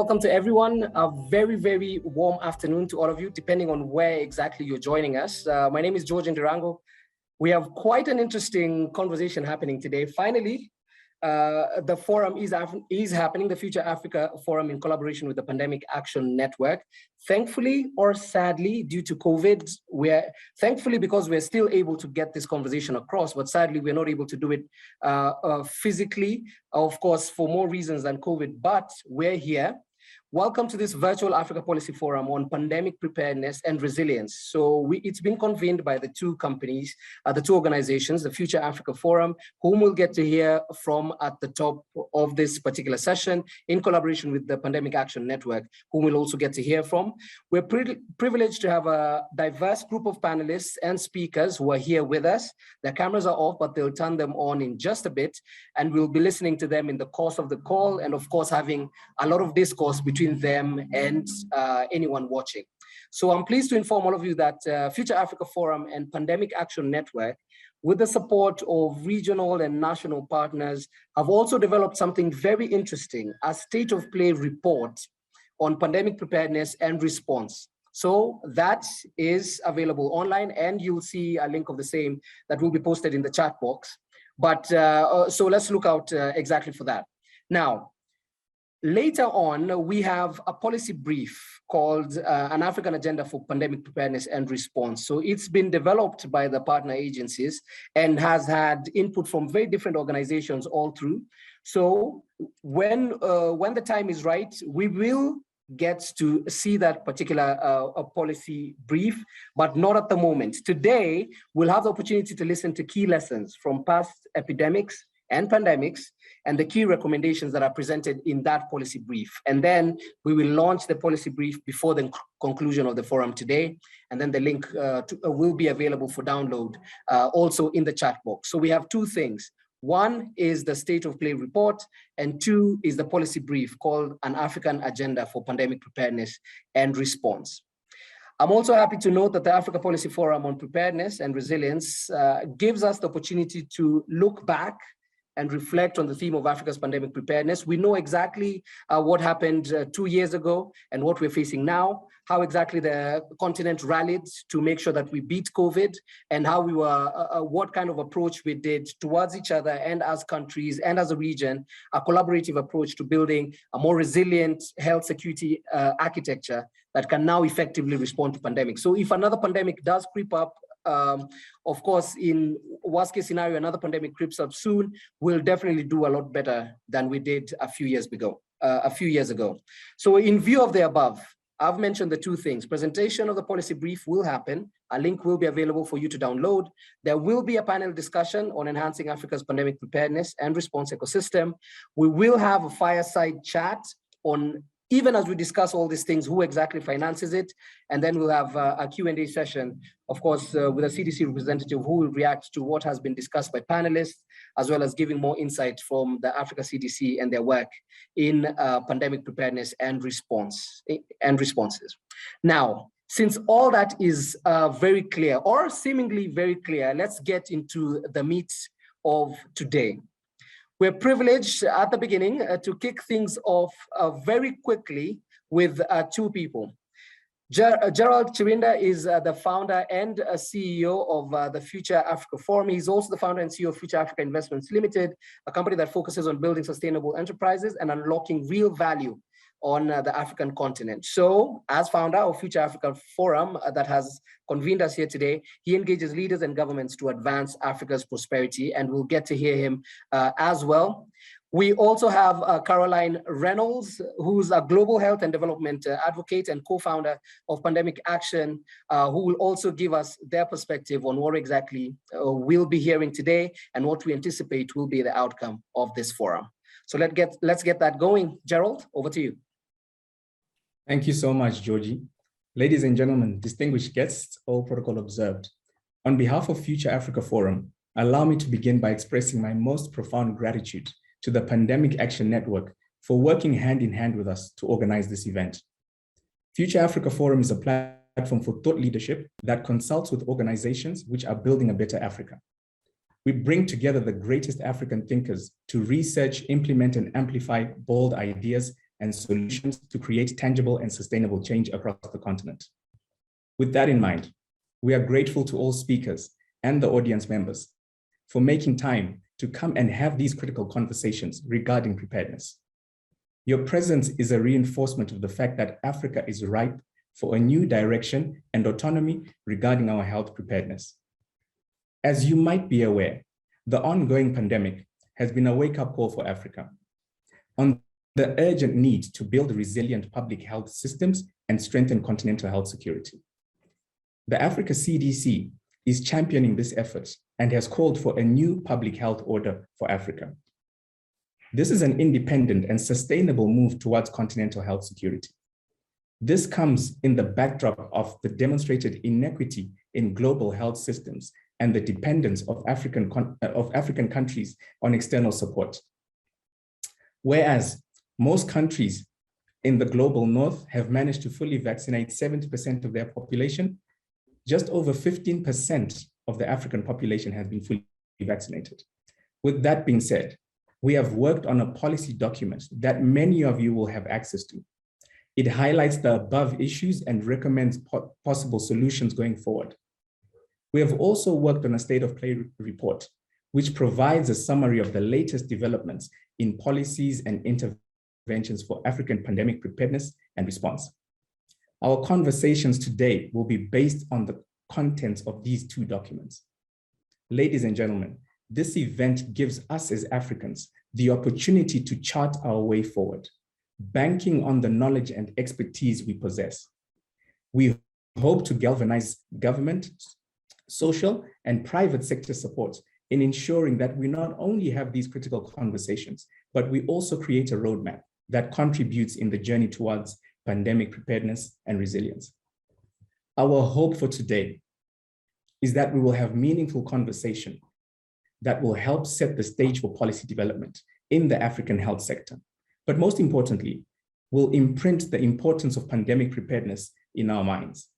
welcome to everyone. A very, very warm afternoon to all of you, depending on where exactly you're joining us. My name is George Ndirango. We have quite an interesting conversation happening today. Finally, the forum is happening, the Future Africa Forum, in collaboration with the Pandemic Action Network. Thankfully or sadly, due to COVID, thankfully because we're still able to get this conversation across, but sadly we're not able to do it physically, of course, for more reasons than COVID, but we're here. Welcome to this virtual Africa Policy Forum on pandemic preparedness and resilience. So it's been convened by the two companies, the two organizations, the Future Africa Forum, whom we'll get to hear from at the top of this particular session, in collaboration with the Pandemic Action Network, whom we'll also get to hear from. We're privileged to have a diverse group of panelists and speakers who are here with us. Their cameras are off, but they'll turn them on in just a bit, and we'll be listening to them in the course of the call, and of course having a lot of discourse between them and anyone watching. So I'm pleased to inform all of you that Future Africa Forum and Pandemic Action Network, with the support of regional and national partners, have also developed something very interesting, a state of play report on pandemic preparedness and response. So that is available online, and you'll see a link of the same that will be posted in the chat box. But so let's look out exactly for that. Now, later on, we have a policy brief called An African Agenda for Pandemic Preparedness and Response. So it's been developed by the partner agencies and has had input from very different organizations all through. So when the time is right, we will get to see that particular policy brief, but not at the moment. Today, we'll have the opportunity to listen to key lessons from past epidemics and pandemics, and the key recommendations that are presented in that policy brief. And then we will launch the policy brief before the conclusion of the forum today. And then the link will be available for download also in the chat box. So we have two things. One is the state of play report, and two is the policy brief called An African Agenda for Pandemic Preparedness and Response. I'm also happy to note that the Africa Policy Forum on Preparedness and Resilience gives us the opportunity to look back and reflect on the theme of Africa's pandemic preparedness. We know exactly what happened 2 years ago and what we're facing now, how exactly the continent rallied to make sure that we beat COVID, and how we were, what kind of approach we did towards each other and as countries and as a region, a collaborative approach to building a more resilient health security architecture that can now effectively respond to pandemics. So if another pandemic does creep up, of course, in worst case scenario, another pandemic creeps up soon, we'll definitely do a lot better than we did a few years ago. So in view of the above, I've mentioned the two things. Presentation of the policy brief will happen. A link will be available for you to download. There will be a panel discussion on enhancing Africa's pandemic preparedness and response ecosystem. We will have a fireside chat on, even as we discuss all these things, who exactly finances it. And then we'll have a Q&A session, of course, with a CDC representative who will react to what has been discussed by panelists, as well as giving more insight from the Africa CDC and their work in pandemic preparedness and responses. Now, since all that is very clear, or seemingly very clear, let's get into the meat of today. We're privileged at the beginning to kick things off very quickly with two people. Gerald Chirinder is the founder and CEO of the Future Africa Forum. He's also the founder and CEO of Future Africa Investments Limited, a company that focuses on building sustainable enterprises and unlocking real value on the African continent. So as founder of Future Africa Forum that has convened us here today, he engages leaders and governments to advance Africa's prosperity, and we'll get to hear him as well. We also have Caroline Reynolds, who's a global health and development advocate and co-founder of Pandemic Action, who will also give us their perspective on what exactly we'll be hearing today and what we anticipate will be the outcome of this forum. So let's get that going. Gerald, over to you. Thank you so much, Georgie. Ladies and gentlemen, distinguished guests, all protocol observed. On behalf of Future Africa Forum, allow me to begin by expressing my most profound gratitude to the Pandemic Action Network for working hand in hand with us to organize this event. Future Africa Forum is a platform for thought leadership that consults with organizations which are building a better Africa. We bring together the greatest African thinkers to research, implement, and amplify bold ideas and solutions to create tangible and sustainable change across the continent. With that in mind, we are grateful to all speakers and the audience members for making time to come and have these critical conversations regarding preparedness. Your presence is a reinforcement of the fact that Africa is ripe for a new direction and autonomy regarding our health preparedness. As you might be aware, the ongoing pandemic has been a wake-up call for Africa on the urgent need to build resilient public health systems and strengthen continental health security. The Africa CDC is championing this effort and has called for a new public health order for Africa. This is an independent and sustainable move towards continental health security. This comes in the backdrop of the demonstrated inequity in global health systems and the dependence of African countries on external support. Whereas most countries in the global north have managed to fully vaccinate 70% of their population, just over 15% of the African population has been fully vaccinated. With that being said, we have worked on a policy document that many of you will have access to. It highlights the above issues and recommends possible solutions going forward. We have also worked on a state of play report, which provides a summary of the latest developments in policies and interventions for African pandemic preparedness and response. Our conversations today will be based on the contents of these two documents. Ladies and gentlemen, this event gives us as Africans the opportunity to chart our way forward, banking on the knowledge and expertise we possess. We hope to galvanize government, social, and private sector support in ensuring that we not only have these critical conversations, but we also create a roadmap that contributes in the journey towards pandemic preparedness and resilience. Our hope for today is that we will have meaningful conversation that will help set the stage for policy development in the African health sector. But most importantly, will imprint the importance of pandemic preparedness in our minds,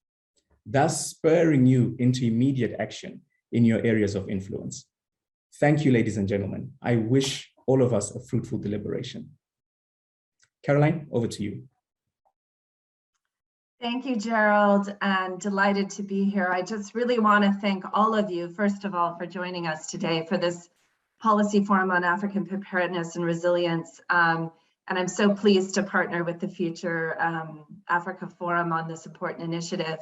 thus spurring you into immediate action in your areas of influence. Thank you, ladies and gentlemen. I wish all of us a fruitful deliberation. Caroline, over to you. Thank you, Gerald, and delighted to be here. I just really want to thank all of you, first of all, for joining us today for this Policy Forum on African Preparedness and Resilience. And I'm so pleased to partner with the Future Africa Forum on this important initiative.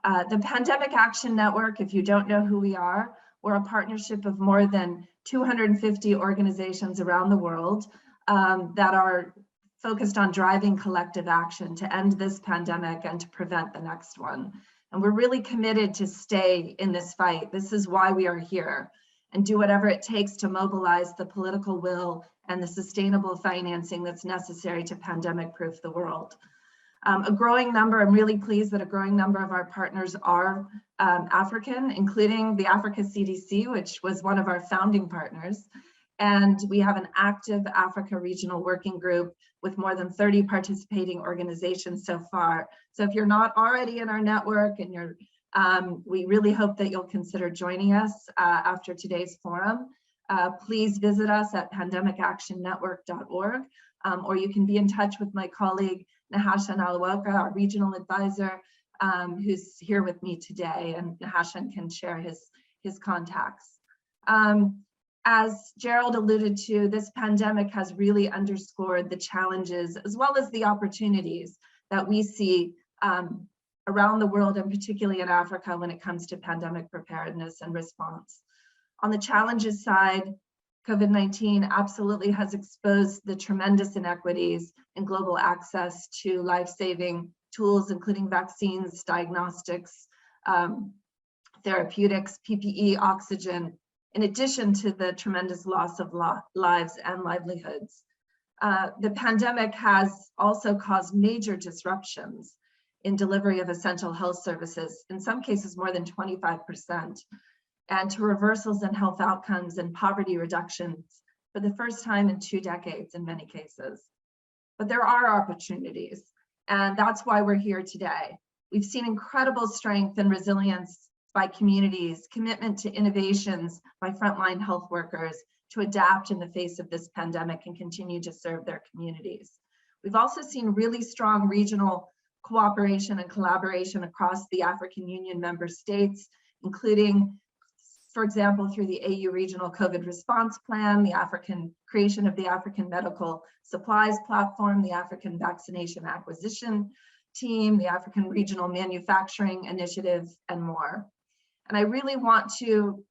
The Pandemic Action Network, if you don't know who we are, we're a partnership of more than 250 organizations around the world that are focused on driving collective action to end this pandemic and to prevent the next one. And we're really committed to stay in this fight. This is why we are here, and do whatever it takes to mobilize the political will and the sustainable financing that's necessary to pandemic-proof the world. A growing number, I'm really pleased that a growing number of our partners are African, including the Africa CDC, which was one of our founding partners. And we have an active Africa Regional Working Group with more than 30 participating organizations so far. So if you're not already in our network and you're, we really hope that you'll consider joining us after today's forum. Please visit us at pandemicactionnetwork.org, or you can be in touch with my colleague, Nahashan Alawoka, our regional advisor, who's here with me today, and Nahashan can share his contacts. As Gerald alluded to, this pandemic has really underscored the challenges as well as the opportunities that we see around the world, and particularly in Africa, when it comes to pandemic preparedness and response. On the challenges side, COVID-19 absolutely has exposed the tremendous inequities in global access to life-saving tools, including vaccines, diagnostics, therapeutics, PPE, oxygen, in addition to the tremendous loss of lives and livelihoods. The pandemic has also caused major disruptions in delivery of essential health services, in some cases more than 25%, and to reversals in health outcomes and poverty reductions for the first time in 2 decades in many cases. But there are opportunities, and that's why we're here today. We've seen incredible strength and resilience by communities, commitment to innovations by frontline health workers to adapt in the face of this pandemic and continue to serve their communities. We've also seen really strong regional cooperation and collaboration across the African Union member states, including, for example, through the AU Regional COVID Response Plan, the creation of the African Medical Supplies Platform, the African Vaccination Acquisition Team, the African Regional Manufacturing Initiative, and more. And I really want to,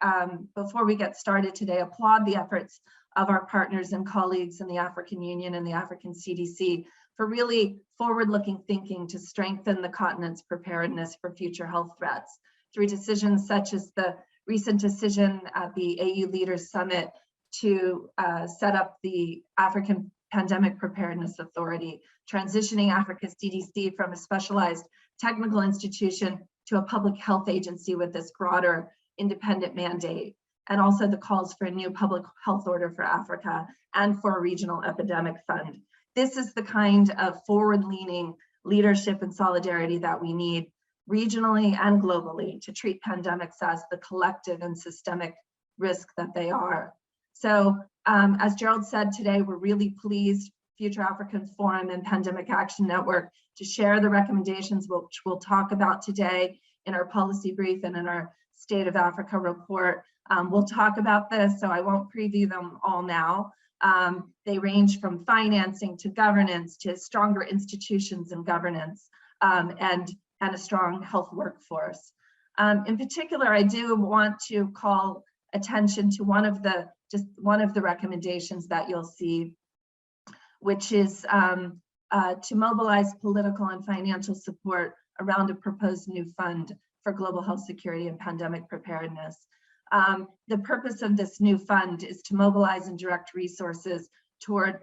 before we get started today, applaud the efforts of our partners and colleagues in the African Union and the African CDC for really forward-looking thinking to strengthen the continent's preparedness for future health threats through decisions such as the recent decision at the AU Leaders Summit to set up the African Pandemic Preparedness Authority, transitioning Africa's CDC from a specialized technical institution to a public health agency with this broader independent mandate, and also the calls for a new public health order for Africa and for a regional epidemic fund. This is the kind of forward-leaning leadership and solidarity that we need regionally and globally to treat pandemics as the collective and systemic risk that they are. So as Gerald said today, we're really pleased, Future African Forum and Pandemic Action Network, to share the recommendations which we'll talk about today in our policy brief and in our State of Africa report. We'll talk about this, so I won't preview them all now. They range from financing to governance to stronger institutions and governance, and a strong health workforce. In particular, I do want to call attention to one of the recommendations that you'll see, which is to mobilize political and financial support around a proposed new fund for global health security and pandemic preparedness. The purpose of this new fund is to mobilize and direct resources toward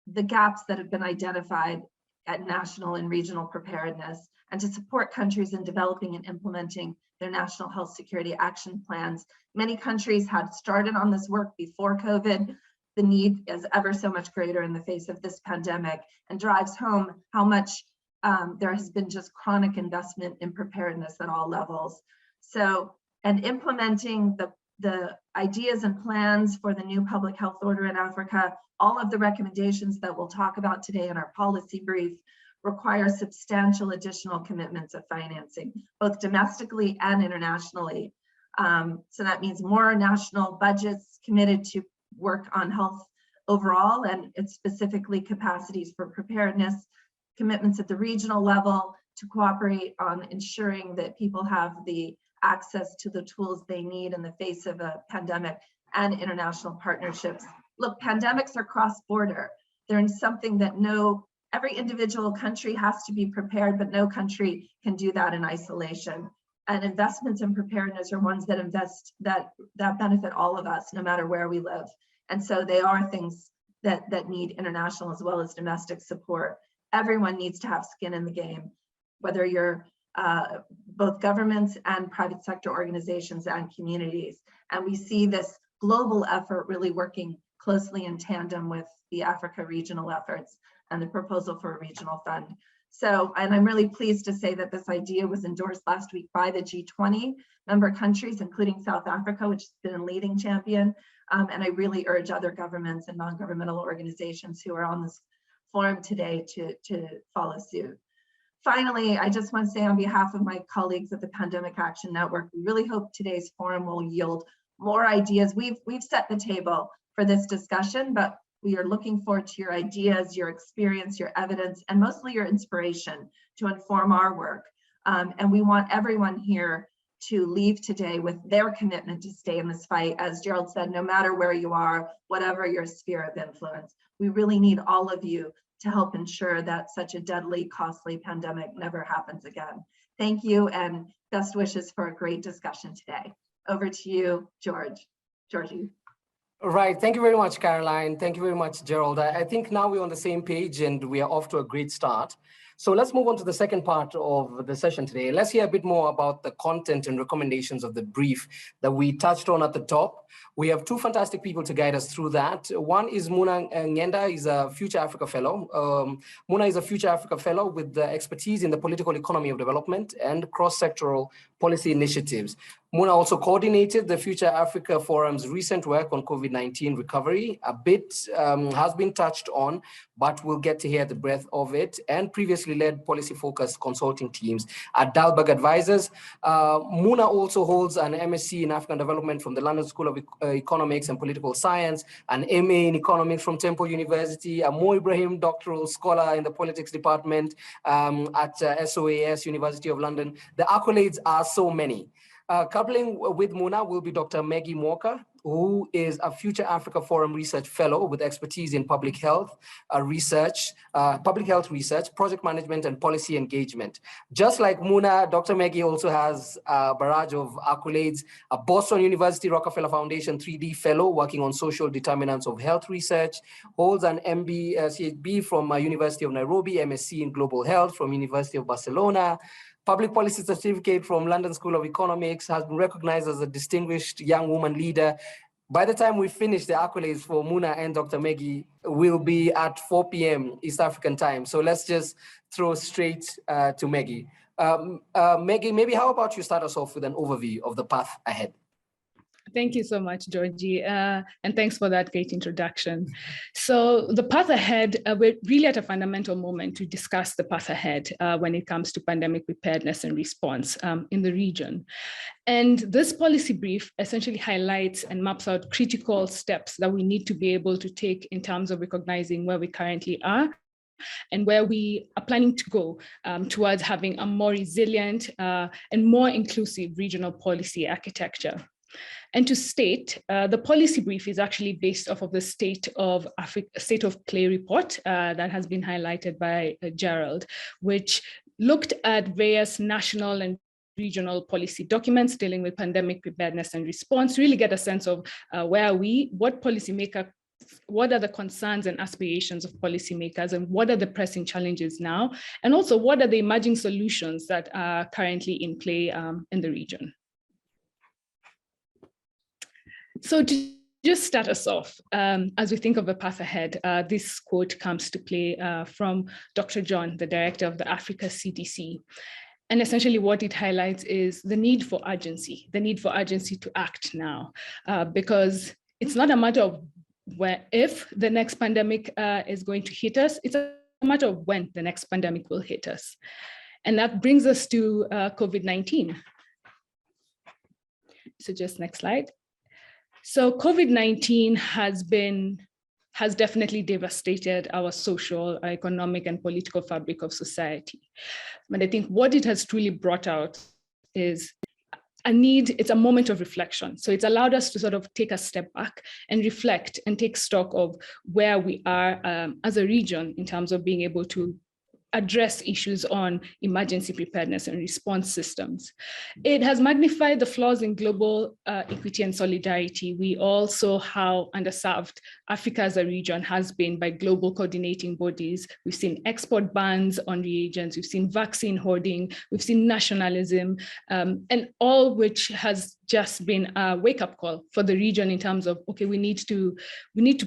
the gaps that have been identified at national and regional preparedness, and to support countries in developing and implementing their national health security action plans. Many countries had started on this work before COVID. The need is ever so much greater in the face of this pandemic, and drives home how much there has been just chronic investment in preparedness at all levels. So, and implementing the ideas and plans for the new public health order in Africa, all of the recommendations that we'll talk about today in our policy brief require substantial additional commitments of financing, both domestically and internationally. So that means more national budgets committed to work on health overall, and it's specifically capacities for preparedness, commitments at the regional level to cooperate on ensuring that people have the access to the tools they need in the face of a pandemic, and international partnerships. Look, pandemics are cross-border. They're something that every individual country has to be prepared, but no country can do that in isolation. And investments in preparedness are ones that benefit all of us, no matter where we live. And so they are things that need international as well as domestic support. Everyone needs to have skin in the game, whether you're both governments and private sector organizations and communities. And we see this global effort really working closely in tandem with the Africa regional efforts and the proposal for a regional fund. So, and I'm really pleased to say that this idea was endorsed last week by the G20 member countries, including South Africa, which has been a leading champion. And I really urge other governments and non-governmental organizations who are on this forum today to follow suit. Finally, I just want to say on behalf of my colleagues at the Pandemic Action Network, we really hope today's forum will yield more ideas. We've set the table for this discussion, but we are looking forward to your ideas, your experience, your evidence, and mostly your inspiration to inform our work. And we want everyone here to leave today with their commitment to stay in this fight. As Gerald said, no matter where you are, whatever your sphere of influence, we really need all of you to help ensure that such a deadly, costly pandemic never happens again. Thank you, and best wishes for a great discussion today. Over to you, Georgie. Right, thank you very much, Caroline. Thank you very much, Gerald. I think now we're on the same page and we are off to a great start. So let's move on to the second part of the session today. Let's hear a bit more about the content and recommendations of the brief that we touched on at the top. We have two fantastic people to guide us through that. One is Muna Ngenda, is a Future Africa Fellow. Muna is a Future Africa Fellow with the expertise in the political economy of development and cross-sectoral policy initiatives. Muna also coordinated the Future Africa Forum's recent work on COVID-19 recovery. A bit has been touched on, but we'll get to hear the breadth of it, and previously led policy-focused consulting teams at Dalberg Advisors. Muna also holds an MSc in African Development from the London School of Economics and Political Science, an MA in Economics from Temple University, a Mo Ibrahim doctoral scholar in the Politics Department at SOAS, University of London. The accolades are so many. Coupling with Muna will be Dr. Maggie Walker, who is a Future Africa Forum Research Fellow with expertise in public health research, project management, and policy engagement. Just like Muna, Dr. Maggie also has a barrage of accolades, a Boston University Rockefeller Foundation 3D Fellow working on social determinants of health research, holds an CHB from University of Nairobi, MSc in Global Health from University of Barcelona, Public Policy Certificate from London School of Economics, has been recognized as a distinguished young woman leader. By the time we finish the accolades for Muna and Dr. Maggie, we'll be at 4 p.m. East African time. So let's just throw straight to Maggie. Maggie, maybe how about you start us off with an overview of the path ahead? Thank you so much, Georgie, and thanks for that great introduction. So the path ahead, we're really at a fundamental moment to discuss the path ahead when it comes to pandemic preparedness and response in the region. And this policy brief essentially highlights and maps out critical steps that we need to be able to take in terms of recognizing where we currently are and where we are planning to go towards having a more resilient and more inclusive regional policy architecture. And to state, the policy brief is actually based off of the State of Play report that has been highlighted by Gerald, which looked at various national and regional policy documents dealing with pandemic preparedness and response, really get a sense of where are we, what are the concerns and aspirations of policymakers, and what are the pressing challenges now, and also what are the emerging solutions that are currently in play in the region. So to just start us off, as we think of the path ahead, this quote comes to play from Dr. John, the director of the Africa CDC. And essentially what it highlights is the need for urgency to act now, because it's not a matter of if the next pandemic is going to hit us, it's a matter of when the next pandemic will hit us. And that brings us to COVID-19. So just next slide. So COVID-19 has definitely devastated our social, economic, and political fabric of society. But I think what it has truly brought out is it's a moment of reflection. So it's allowed us to sort of take a step back and reflect and take stock of where we are as a region in terms of being able to address issues on emergency preparedness and response systems. It has magnified the flaws in global equity and solidarity. We all saw how underserved Africa as a region has been by global coordinating bodies. We've seen export bans on reagents, we've seen vaccine hoarding, we've seen nationalism, and all which has just been a wake-up call for the region in terms of, okay, we need to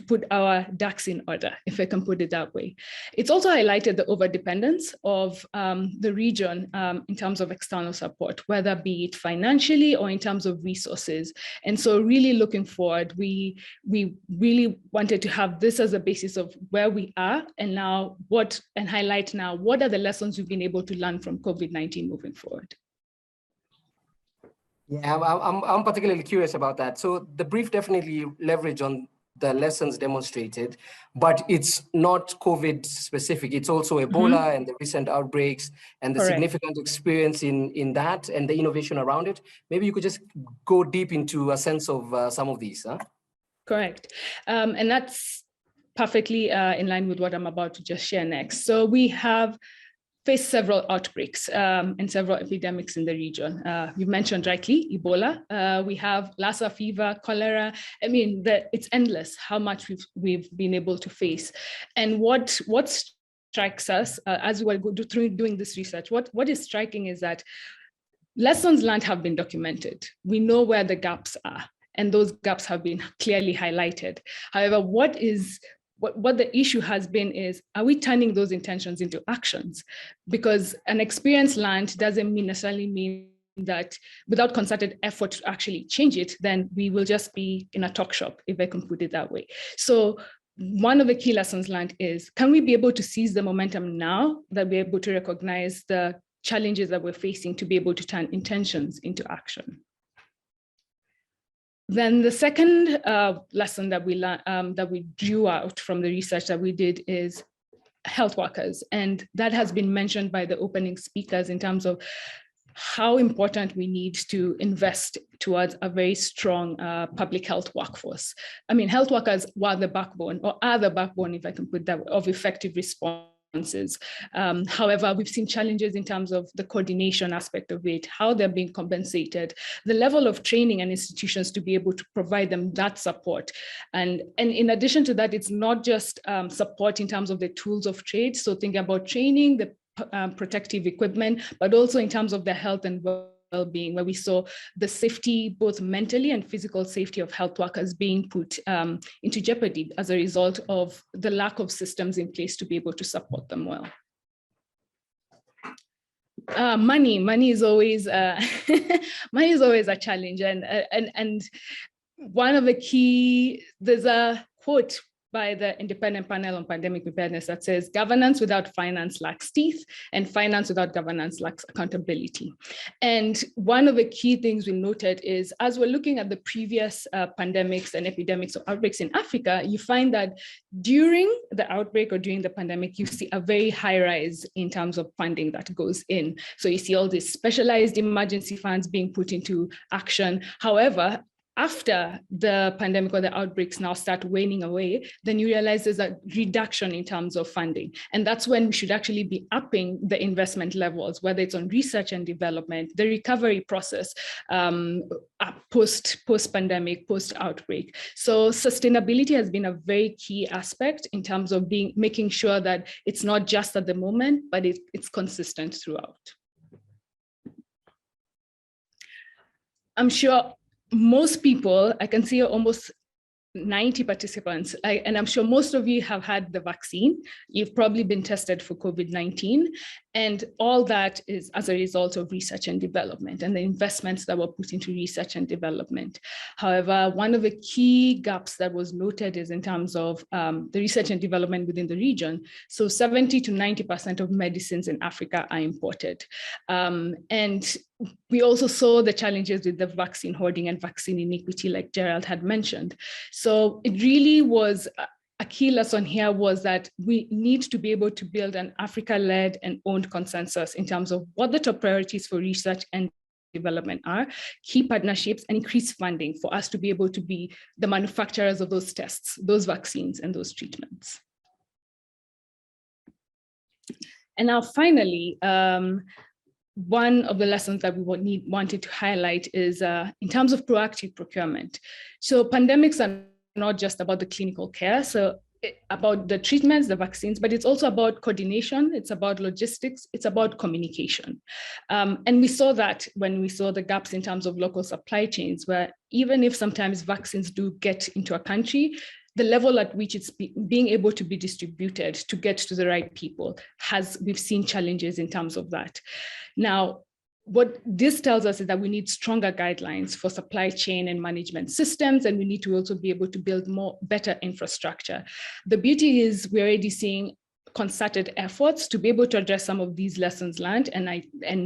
put our ducks in order, if I can put it that way. It's also highlighted the overdependence of the region in terms of external support, whether be it financially or in terms of resources. And so really looking forward, we really wanted to have this as a basis of where we are and now what are the lessons we've been able to learn from COVID-19 moving forward. Yeah, I'm particularly curious about that. So the brief definitely leverage on the lessons demonstrated, but it's not COVID specific. It's also Ebola and the recent outbreaks and the significant experience in that and the innovation around it. Maybe you could just go deep into a sense of some of these. Huh? Correct. And that's perfectly in line with what I'm about to just share next. So we have faced several outbreaks and several epidemics in the region. You mentioned rightly Ebola. We have Lassa fever, cholera. I mean, it's endless how much we've been able to face. And what's strikes us as we were doing this research, what is striking is that lessons learned have been documented. We know where the gaps are, and those gaps have been clearly highlighted. However, what the issue has been is, are we turning those intentions into actions? Because an experience learned doesn't necessarily mean that without concerted effort to actually change it, then we will just be in a talk shop, if I can put it that way. So one of the key lessons learned is, can we be able to seize the momentum now that we're able to recognize the challenges that we're facing to be able to turn intentions into action? Then the second lesson that we drew out from the research that we did is health workers. And that has been mentioned by the opening speakers in terms of how important we need to invest towards a very strong public health workforce. I mean, health workers were the backbone, or are the backbone, if I can put that, of effective response. However, we've seen challenges in terms of the coordination aspect of it, how they're being compensated, the level of training and institutions to be able to provide them that support. And in addition to that, it's not just support in terms of the tools of trade. So thinking about training, the protective equipment, but also in terms of the health and well-being, where we saw the safety, both mentally and physical safety of health workers being put into jeopardy as a result of the lack of systems in place to be able to support them well. Money is always money is always a challenge, and one of the key, there's a quote by the Independent Panel on Pandemic Preparedness that says, governance without finance lacks teeth, and finance without governance lacks accountability. And one of the key things we noted is, as we're looking at the previous pandemics and epidemics or outbreaks in Africa, you find that during the outbreak or during the pandemic, you see a very high rise in terms of funding that goes in. So you see all these specialized emergency funds being put into action. However, after the pandemic or the outbreaks now start waning away, then you realize there's a reduction in terms of funding. And that's when we should actually be upping the investment levels, whether it's on research and development, the recovery process, post-pandemic, post-outbreak. So sustainability has been a very key aspect in terms of making sure that it's not just at the moment, but it's consistent throughout. I'm sure most people, I can see almost 90 participants, and I'm sure most of you have had the vaccine. You've probably been tested for COVID-19, and all that is as a result of research and development and the investments that were put into research and development. However, one of the key gaps that was noted is in terms of the research and development within the region. So 70 to 90% of medicines in Africa are imported. And we also saw the challenges with the vaccine hoarding and vaccine inequity, like Gerald had mentioned. So it really was a key lesson here was that we need to be able to build an Africa-led and owned consensus in terms of what the top priorities for research and development are, key partnerships, and increased funding for us to be able to be the manufacturers of those tests, those vaccines, and those treatments. And now finally, one of the lessons that we wanted to highlight is in terms of proactive procurement. So pandemics are not just about the clinical care, so about the treatments, the vaccines, but it's also about coordination, it's about logistics, it's about communication. And we saw that when we saw the gaps in terms of local supply chains, where even if sometimes vaccines do get into a country, the level at which it's being able to be distributed to get to the right people we've seen challenges in terms of that. Now, what this tells us is that we need stronger guidelines for supply chain and management systems, and we need to also be able to build better infrastructure. The beauty is we're already seeing concerted efforts to be able to address some of these lessons learned, and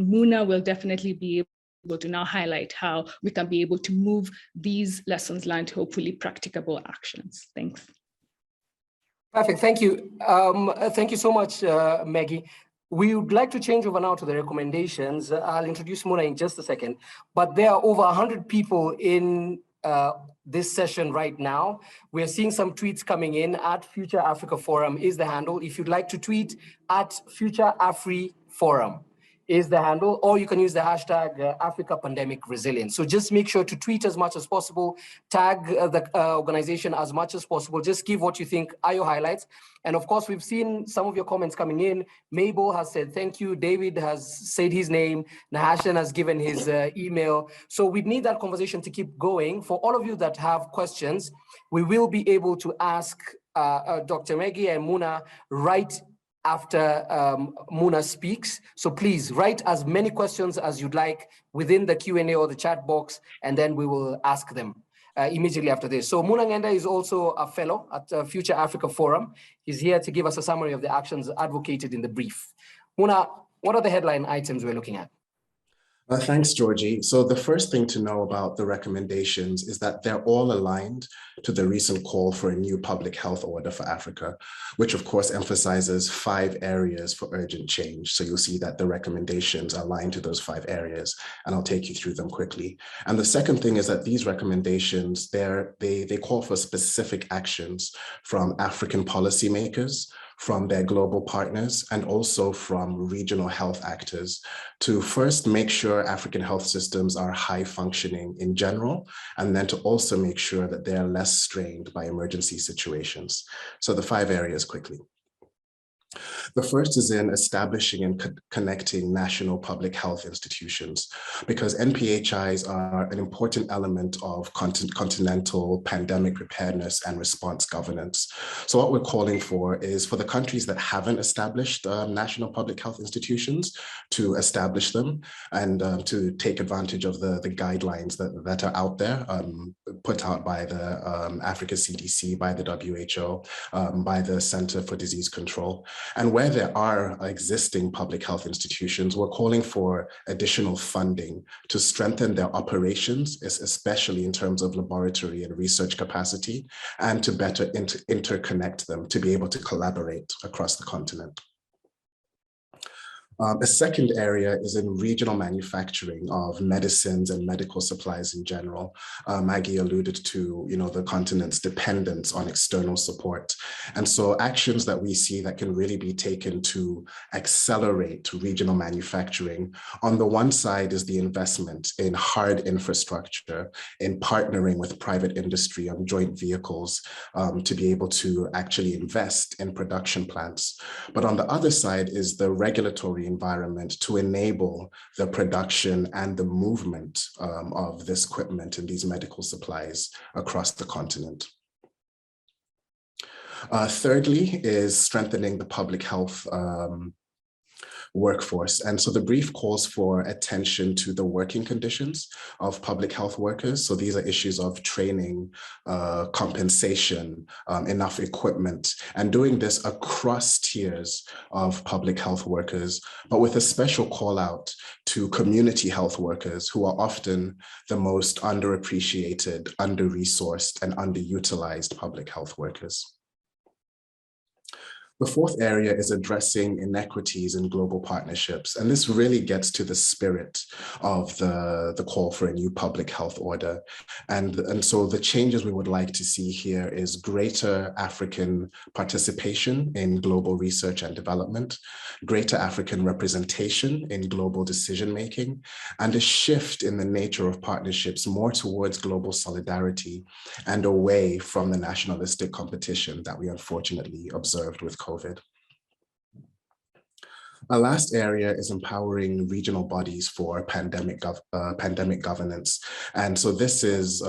Muna will definitely be able to now highlight how we can be able to move these lessons learned to hopefully practicable actions. Thanks. Perfect, thank you. Thank you so much, Maggie. We would like to change over now to the recommendations. I'll introduce Muna in just a second, but there are over 100 people in this session right now. We're seeing some tweets coming in. At Future Africa Forum is the handle. If you'd like to tweet, at Future Afri Forum. is the handle, or you can use the hashtag Africa Pandemic Resilience. So just make sure to tweet as much as possible, tag the organization as much as possible. Just give what you think are your highlights. And of course, we've seen some of your comments coming in. Mabel has said thank you. David has said his name. Nahashan has given his email. So we need that conversation to keep going. For all of you that have questions, we will be able to ask Dr. Maggie and Muna right after Muna speaks. So please write as many questions as you'd like within the Q&A or the chat box, and then we will ask them immediately after this. So Muna Ngenda is also a fellow at Future Africa Forum. He's here to give us a summary of the actions advocated in the brief. Muna, what are the headline items we're looking at? Thanks, Georgie. So the first thing to know about the recommendations is that they're all aligned to the recent call for a new public health order for Africa, which of course emphasizes 5 areas for urgent change. So you'll see that the recommendations align to those 5 areas, and I'll take you through them quickly. And the second thing is that these recommendations, they call for specific actions from African policymakers, from their global partners, and also from regional health actors to first make sure African health systems are high functioning in general, and then to also make sure that they are less strained by emergency situations. So the 5 areas quickly. The first is in establishing and connecting national public health institutions, because NPHIs are an important element of continental pandemic preparedness and response governance. So what we're calling for is for the countries that haven't established national public health institutions to establish them, and to take advantage of the guidelines that are out there, put out by the Africa CDC, by the WHO, by the Center for Disease Control. And where there are existing public health institutions, we're calling for additional funding to strengthen their operations, especially in terms of laboratory and research capacity, and to better interconnect them to be able to collaborate across the continent. A second area is in regional manufacturing of medicines and medical supplies in general. Maggie alluded to, the continent's dependence on external support. And so actions that we see that can really be taken to accelerate regional manufacturing, on the one side is the investment in hard infrastructure, in partnering with private industry on joint vehicles to be able to actually invest in production plants. But on the other side is the regulatory environment to enable the production and the movement of this equipment and these medical supplies across the continent. Thirdly is strengthening the public health workforce. And so the brief calls for attention to the working conditions of public health workers. So these are issues of training, compensation, enough equipment, and doing this across tiers of public health workers, but with a special call out to community health workers who are often the most underappreciated, under-resourced, and underutilized public health workers. The fourth area is addressing inequities in global partnerships. And this really gets to the spirit of the call for a new public health order. And so the changes we would like to see here is greater African participation in global research and development, greater African representation in global decision-making, and a shift in the nature of partnerships more towards global solidarity and away from the nationalistic competition that we unfortunately observed with COVID. Our last area is empowering regional bodies for pandemic governance. And so this is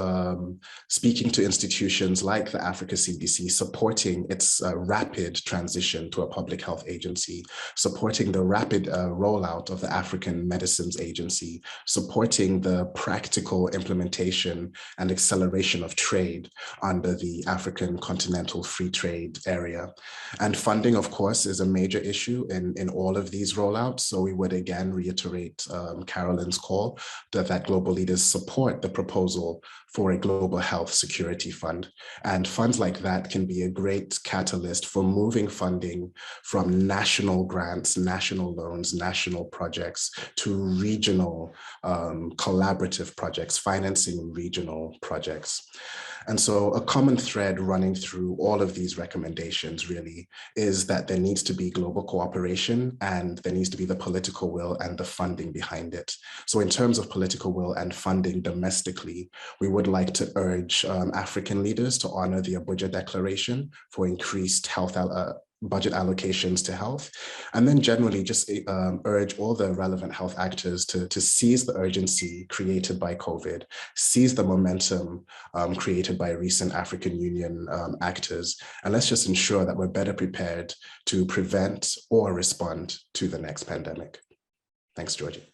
speaking to institutions like the Africa CDC, supporting its rapid transition to a public health agency, supporting the rapid rollout of the African Medicines Agency, supporting the practical implementation and acceleration of trade under the African Continental Free Trade Area. And funding, of course, is a major issue in all of these rollouts. So we would again reiterate Carolyn's call that global leaders support the proposal for a global health security fund. And funds like that can be a great catalyst for moving funding from national grants, national loans, national projects to regional collaborative projects, financing regional projects. And so a common thread running through all of these recommendations really is that there needs to be global cooperation, and there needs to be the political will and the funding behind it. So in terms of political will and funding domestically, we would like to urge African leaders to honor the Abuja Declaration for increased health budget allocations to health, and then generally just urge all the relevant health actors to seize the urgency created by COVID, seize the momentum created by recent African Union actors, and let's just ensure that we're better prepared to prevent or respond to the next pandemic. Thanks, Georgie.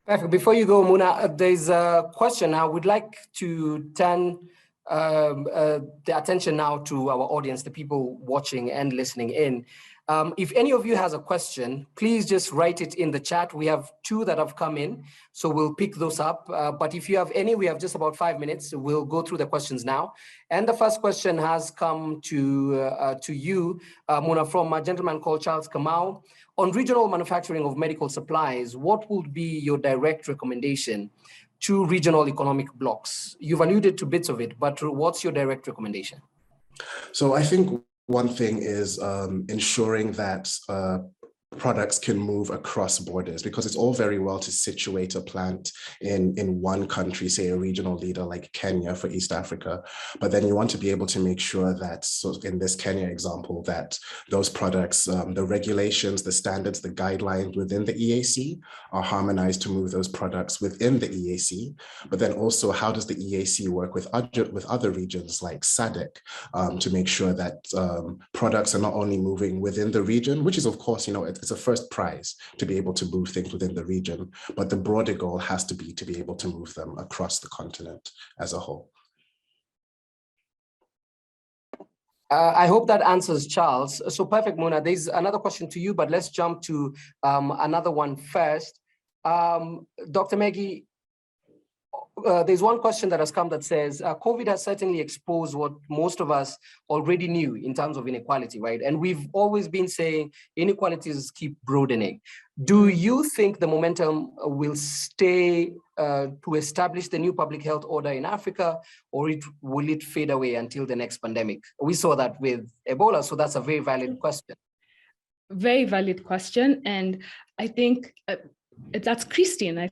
Perfect. Before you go, Muna, there's a question. I would like to turn the attention now to our audience, the people watching and listening in. If any of you has a question, please just write it in the chat. We have 2 that have come in, so we'll pick those up. But if you have any, we have just about 5 minutes. So we'll go through the questions now. And the first question has come to you, Muna, from a gentleman called Charles Kamau. On regional manufacturing of medical supplies, what would be your direct recommendation to regional economic blocks? You've alluded to bits of it, but what's your direct recommendation? So I think one thing is ensuring that products can move across borders, because it's all very well to situate a plant in one country, say a regional leader like Kenya for East Africa, but then you want to be able to make sure that, so in this Kenya example, that those products, the regulations, the standards, the guidelines within the EAC are harmonized to move those products within the EAC. But then also, how does the EAC work with other regions like SADC to make sure that products are not only moving within the region, which is of course, it's a first prize to be able to move things within the region, but the broader goal has to be able to move them across the continent as a whole. I hope that answers Charles. So perfect, Muna. There's another question to you, but let's jump to another one first. Dr. Maggie, there's one question that has come that says, COVID has certainly exposed what most of us already knew in terms of inequality, right? And we've always been saying inequalities keep broadening. Do you think the momentum will stay to establish the new public health order in Africa, or will it fade away until the next pandemic? We saw that with Ebola, so that's a very valid question. Very valid question. And I think that's Christine, I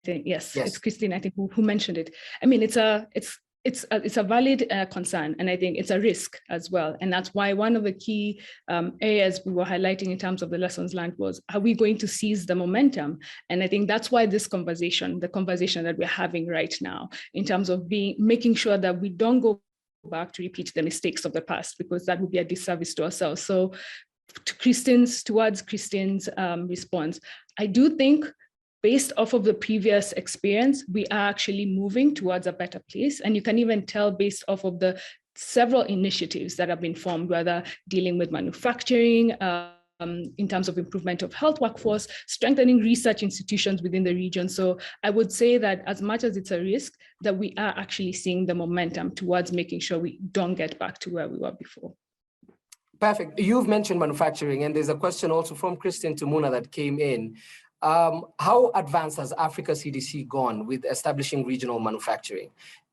think, yes, it's Christine, I think, who mentioned it. I mean, it's a valid concern, and I think it's a risk as well. And that's why one of the key areas we were highlighting in terms of the lessons learned was, are we going to seize the momentum? And I think that's why this conversation, the conversation that we're having right now, in terms of making sure that we don't go back to repeat the mistakes of the past, because that would be a disservice to ourselves. So towards Christine's response, I do think, based off of the previous experience, we are actually moving towards a better place. And you can even tell based off of the several initiatives that have been formed, whether dealing with manufacturing, in terms of improvement of health workforce, strengthening research institutions within the region. So I would say that as much as it's a risk, that we are actually seeing the momentum towards making sure we don't get back to where we were before. Perfect. You've mentioned manufacturing, and there's a question also from Christine to Muna that came in. How advanced has Africa CDC gone with establishing regional manufacturing?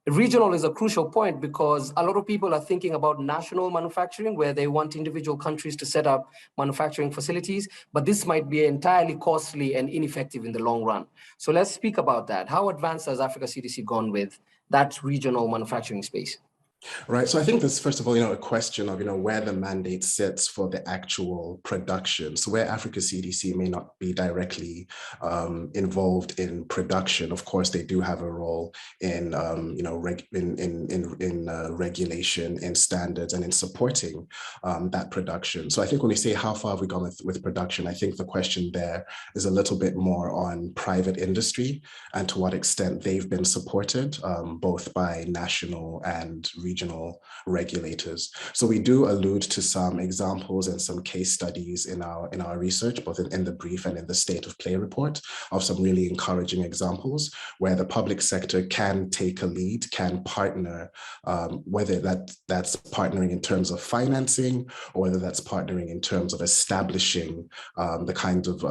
Regional is a crucial point because a lot of people are thinking about national manufacturing, where they want individual countries to set up manufacturing facilities, but this might be entirely costly and ineffective in the long run. So let's speak about that. How advanced has Africa CDC gone with that regional manufacturing space? Right. So I think this, first of all, a question of, where the mandate sits for the actual production. So where Africa CDC may not be directly involved in production, of course, they do have a role in, regulation, in standards, and in supporting that production. So I think when we say how far have we gone with production, I think the question there is a little bit more on private industry and to what extent they've been supported, both by national and regional regulators. So we do allude to some examples and some case studies in our research, both in the brief and in the state of play report, of some really encouraging examples where the public sector can take a lead, can partner, whether that's partnering in terms of financing, or whether that's partnering in terms of establishing the kind of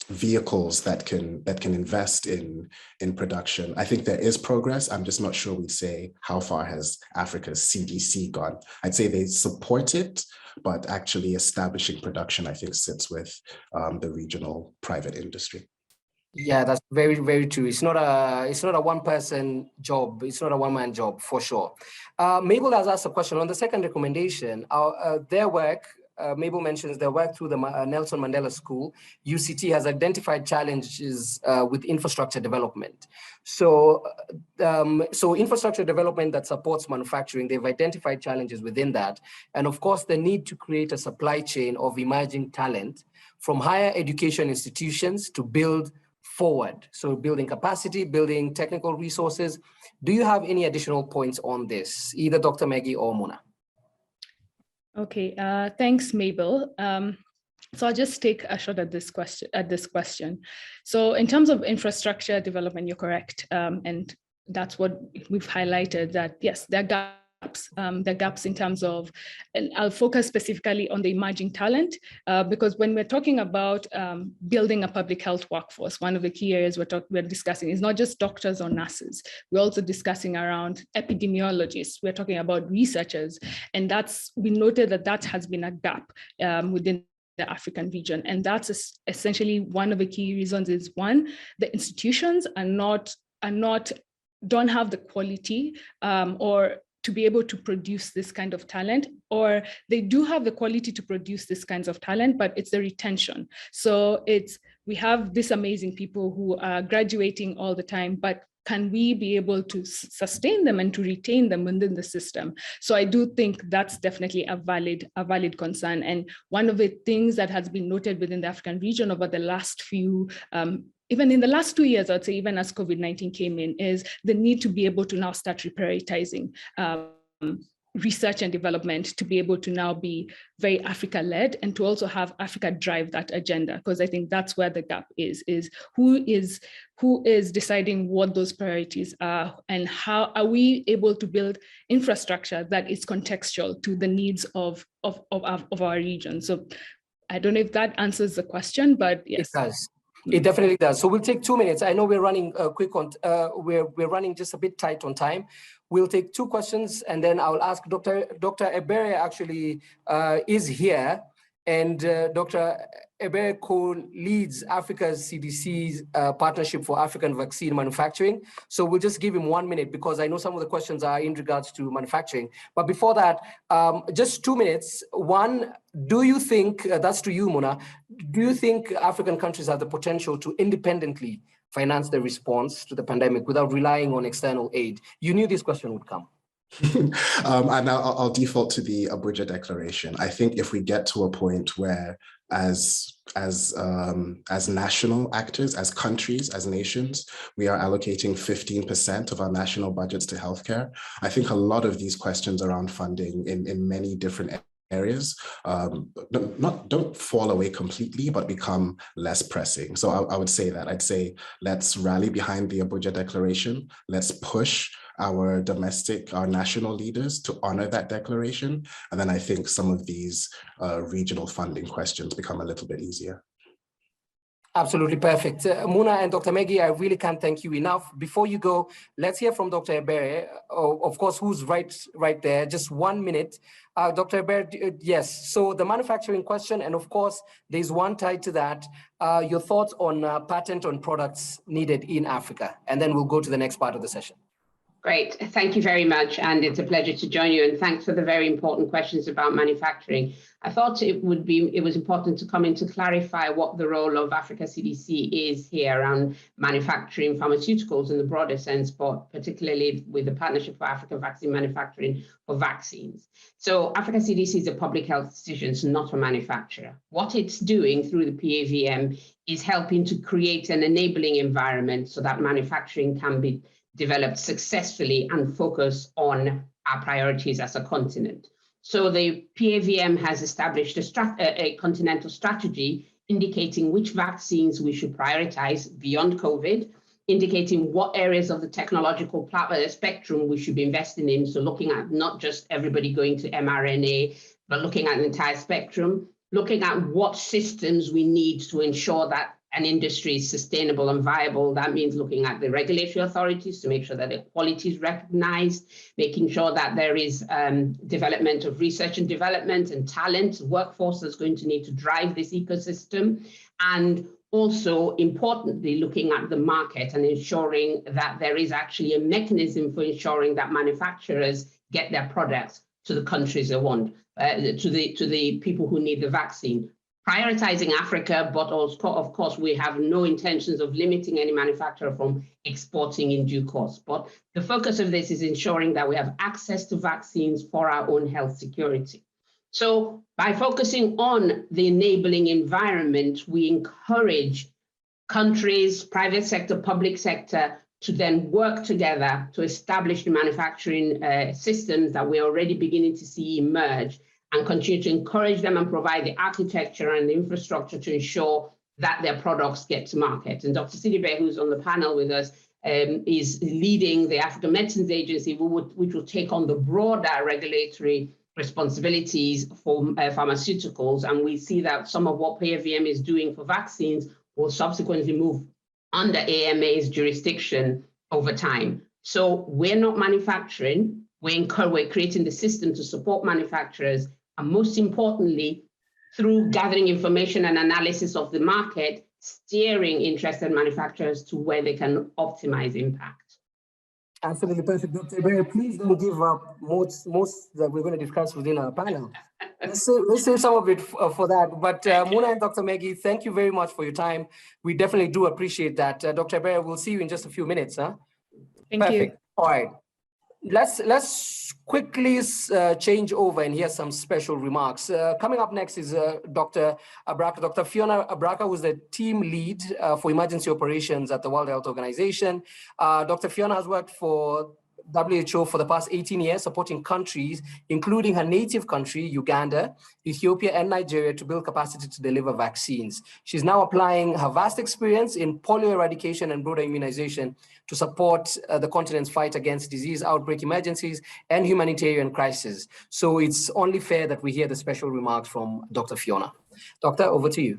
vehicles that can invest in production. I think there is progress. I'm just not sure we'd say how far has Africa's CDC gone. I'd say they support it, but actually establishing production, I think, sits with the regional private industry. Yeah, that's very, very true. It's not a one-person job. It's not a one-man job, for sure. Mabel has asked a question on the second recommendation. Their work, Mabel mentions their work through the Nelson Mandela School. UCT has identified challenges with infrastructure development. So infrastructure development that supports manufacturing, they've identified challenges within that. And of course, the need to create a supply chain of emerging talent from higher education institutions to build forward. So building capacity, building technical resources. Do you have any additional points on this, either Dr. Maggie or Muna? Okay, thanks, Mabel. So I'll just take a shot at this question. So in terms of infrastructure development, you're correct. And that's what we've highlighted, that yes, there are gaps. There are gaps in terms of, and I'll focus specifically on the emerging talent, because when we're talking about building a public health workforce, one of the key areas we're discussing is not just doctors or nurses. We're also discussing around epidemiologists. We're talking about researchers, and we noted that has been a gap within the African region. And that's essentially one of the key reasons is, one, the institutions don't have the quality or to be able to produce this kind of talent, or they do have the quality to produce this kinds of talent, but it's the retention. So we have these amazing people who are graduating all the time, but can we be able to sustain them and to retain them within the system? So I do think that's definitely a valid concern. And one of the things that has been noted within the African region over the last few, even in the last 2 years, I'd say, even as COVID-19 came in, is the need to be able to now start reprioritizing research and development to be able to now be very Africa-led and to also have Africa drive that agenda, because I think that's where the gap is who is deciding what those priorities are, and how are we able to build infrastructure that is contextual to the needs of our region. So I don't know if that answers the question, but yes. It does. It definitely does. So we'll take 2 minutes. I know we're running quick on, we're running just a bit tight on time. We'll take 2 questions, and then I'll ask Dr. Ebere actually is here, and Dr. Ebere co-leads Africa's CDC's Partnership for African Vaccine Manufacturing. So we'll just give him 1 minute, because I know some of the questions are in regards to manufacturing. But before that, just 2 minutes. One, do you think, that's to you, Muna, do you think African countries have the potential to independently finance the response to the pandemic without relying on external aid? You knew this question would come. And I'll default to the Abuja Declaration. I think if we get to a point where, as national actors, as countries, as nations, we are allocating 15% of our national budgets to healthcare, I think a lot of these questions around funding in many different areas don't fall away completely, but become less pressing. So I would say that. I'd say let's rally behind the Abuja Declaration. Let's push our national leaders to honor that declaration. And then I think some of these regional funding questions become a little bit easier. Absolutely perfect. Muna and Dr. Maggie, I really can't thank you enough. Before you go, let's hear from Dr. Ebere, of course, who's right there. Just 1 minute. Dr. Ebere, yes. So the manufacturing question, and of course, there's one tied to that. Your thoughts on patent on products needed in Africa, and then we'll go to the next part of the session. Great, thank you very much, and it's a pleasure to join you, and thanks for the very important questions about manufacturing. I thought it was important to come in to clarify what the role of Africa CDC is here around manufacturing pharmaceuticals in the broader sense, but particularly with the Partnership for African Vaccine Manufacturing for vaccines. So Africa CDC is a public health institution, it's not a manufacturer. What it's doing through the PAVM is helping to create an enabling environment so that manufacturing can be developed successfully and focus on our priorities as a continent. So the PAVM has established a continental strategy indicating which vaccines we should prioritize beyond COVID, indicating what areas of the technological spectrum we should be investing in. So looking at not just everybody going to mRNA, but looking at the entire spectrum, looking at what systems we need to ensure that an industry is sustainable and viable, that means looking at the regulatory authorities to make sure that the quality is recognized, making sure that there is development of research and development and talent, workforce that's going to need to drive this ecosystem, and also importantly, looking at the market and ensuring that there is actually a mechanism for ensuring that manufacturers get their products to the countries they want, to the people who need the vaccine. Prioritizing Africa, but also, of course, we have no intentions of limiting any manufacturer from exporting in due course. But the focus of this is ensuring that we have access to vaccines for our own health security. So by focusing on the enabling environment, we encourage countries, private sector, public sector, to then work together to establish the manufacturing systems that we're already beginning to see emerge, and continue to encourage them and provide the architecture and the infrastructure to ensure that their products get to market. And Dr. Sidibe, who's on the panel with us, is leading the African Medicines Agency, which will take on the broader regulatory responsibilities for pharmaceuticals. And we see that some of what PAVM is doing for vaccines will subsequently move under AMA's jurisdiction over time. So we're not manufacturing, we're creating the system to support manufacturers, and most importantly, through gathering information and analysis of the market, steering interested manufacturers to where they can optimize impact. Absolutely perfect, Dr. Ebere. Please don't give up most that we're going to discuss within our panel. Let's save some of it for that. But Muna and Dr. Maggie, thank you very much for your time. We definitely do appreciate that. Dr. Ebere, we'll see you in just a few minutes. Huh? Thank you. All right. Let's quickly change over and hear some special remarks. Coming up next is Dr. Abraka, Dr. Fiona Abraka, who's the team lead for emergency operations at the World Health Organization. Dr. Fiona has worked for WHO for the past 18 years, supporting countries, including her native country, Uganda, Ethiopia, and Nigeria, to build capacity to deliver vaccines. She's now applying her vast experience in polio eradication and broader immunization to support the continent's fight against disease outbreak emergencies and humanitarian crises. So it's only fair that we hear the special remarks from Dr. Fiona. Doctor, over to you.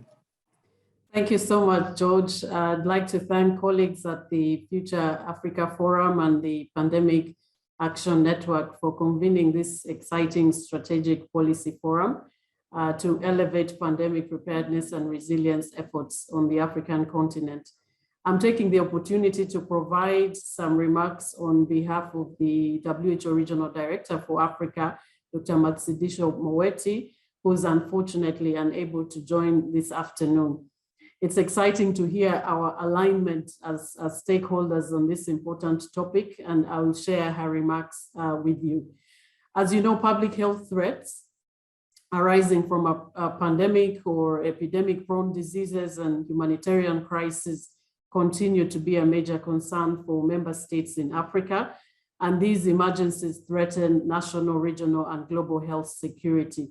Thank you so much, George. I'd like to thank colleagues at the Future Africa Forum and the Pandemic Action Network for convening this exciting strategic policy forum to elevate pandemic preparedness and resilience efforts on the African continent. I'm taking the opportunity to provide some remarks on behalf of the WHO Regional Director for Africa, Dr. Matsidisho Moweti, who's unfortunately unable to join this afternoon. It's exciting to hear our alignment as stakeholders on this important topic, and I will share her remarks with you. As you know, public health threats arising from a pandemic or epidemic-prone diseases and humanitarian crisis continue to be a major concern for member states in Africa, and these emergencies threaten national, regional, and global health security.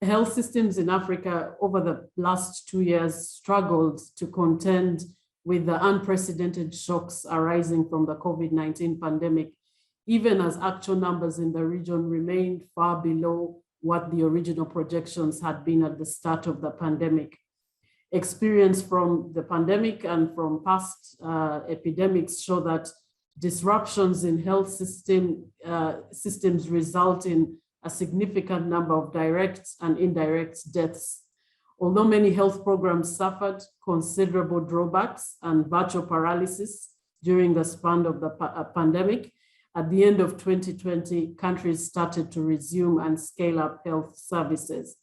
Health systems in Africa over the last 2 years struggled to contend with the unprecedented shocks arising from the COVID-19 pandemic, even as actual numbers in the region remained far below what the original projections had been at the start of the pandemic. Experience from the pandemic and from past epidemics show that disruptions in health systems result in a significant number of direct and indirect deaths. Although many health programs suffered considerable drawbacks and virtual paralysis during the span of the pandemic, at the end of 2020, countries started to resume and scale up health services.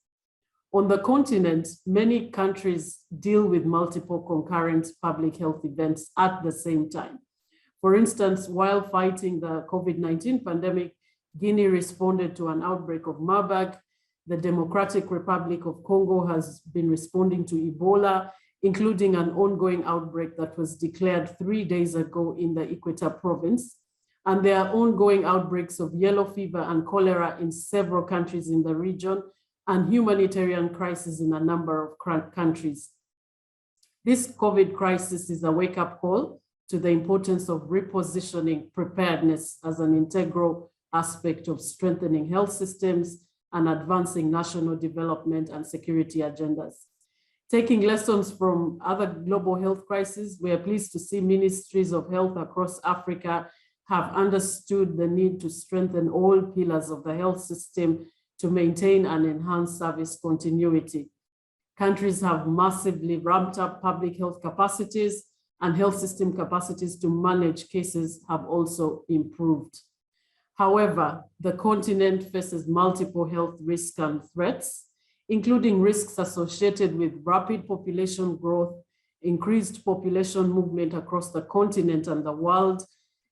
On the continent, many countries deal with multiple concurrent public health events at the same time. For instance, while fighting the COVID-19 pandemic, Guinea responded to an outbreak of Marburg. The Democratic Republic of Congo has been responding to Ebola, including an ongoing outbreak that was declared 3 days ago in the Equator province. And there are ongoing outbreaks of yellow fever and cholera in several countries in the region, and humanitarian crisis in a number of countries. This COVID crisis is a wake-up call to the importance of repositioning preparedness as an integral aspect of strengthening health systems and advancing national development and security agendas. Taking lessons from other global health crises, we are pleased to see ministries of health across Africa have understood the need to strengthen all pillars of the health system to maintain and enhance service continuity. Countries have massively ramped up public health capacities, and health system capacities to manage cases have also improved. However, the continent faces multiple health risks and threats, including risks associated with rapid population growth, increased population movement across the continent and the world,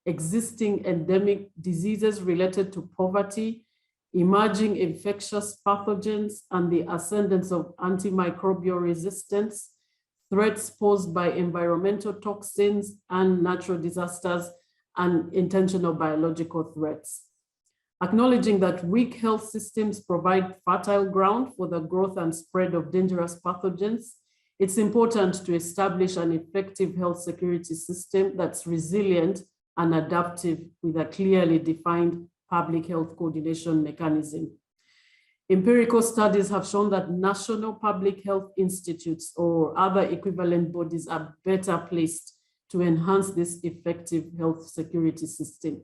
existing endemic diseases related to poverty, emerging infectious pathogens, and the ascendance of antimicrobial resistance, threats posed by environmental toxins and natural disasters, and intentional biological threats. Acknowledging that weak health systems provide fertile ground for the growth and spread of dangerous pathogens, it's important to establish an effective health security system that's resilient and adaptive with a clearly defined public health coordination mechanism. Empirical studies have shown that national public health institutes or other equivalent bodies are better placed to enhance this effective health security system.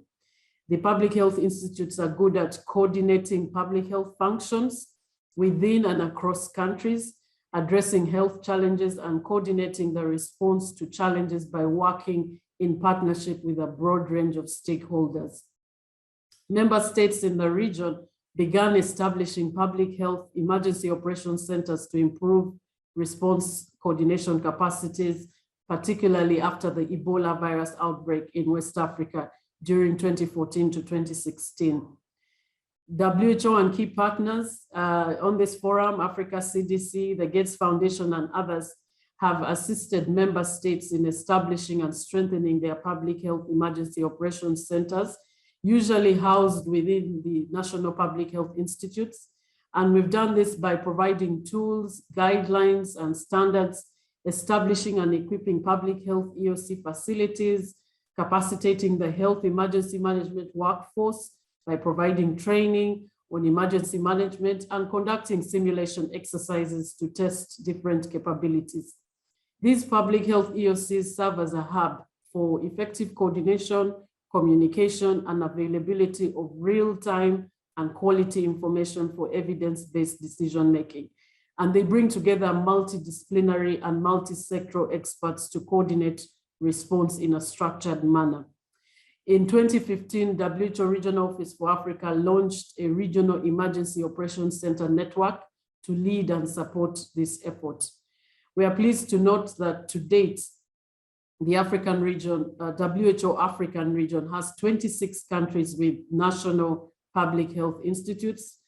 The public health institutes are good at coordinating public health functions within and across countries, addressing health challenges and coordinating the response to challenges by working in partnership with a broad range of stakeholders. Member states in the region began establishing public health emergency operations centers to improve response coordination capacities, particularly after the Ebola virus outbreak in West Africa during 2014 to 2016. WHO and key partners on this forum, Africa CDC, the Gates Foundation, and others have assisted member states in establishing and strengthening their public health emergency operations centers, usually housed within the National Public Health Institutes. And we've done this by providing tools, guidelines, and standards, establishing and equipping public health EOC facilities, capacitating the health emergency management workforce by providing training on emergency management and conducting simulation exercises to test different capabilities. These public health EOCs serve as a hub for effective coordination, communication, and availability of real-time and quality information for evidence-based decision-making. And they bring together multidisciplinary and multi-sectoral experts to coordinate response in a structured manner. In 2015, WHO Regional Office for Africa launched a regional emergency operations center network to lead and support this effort. We are pleased to note that to date, the African region, WHO African region, has 26 countries with national public health institutes.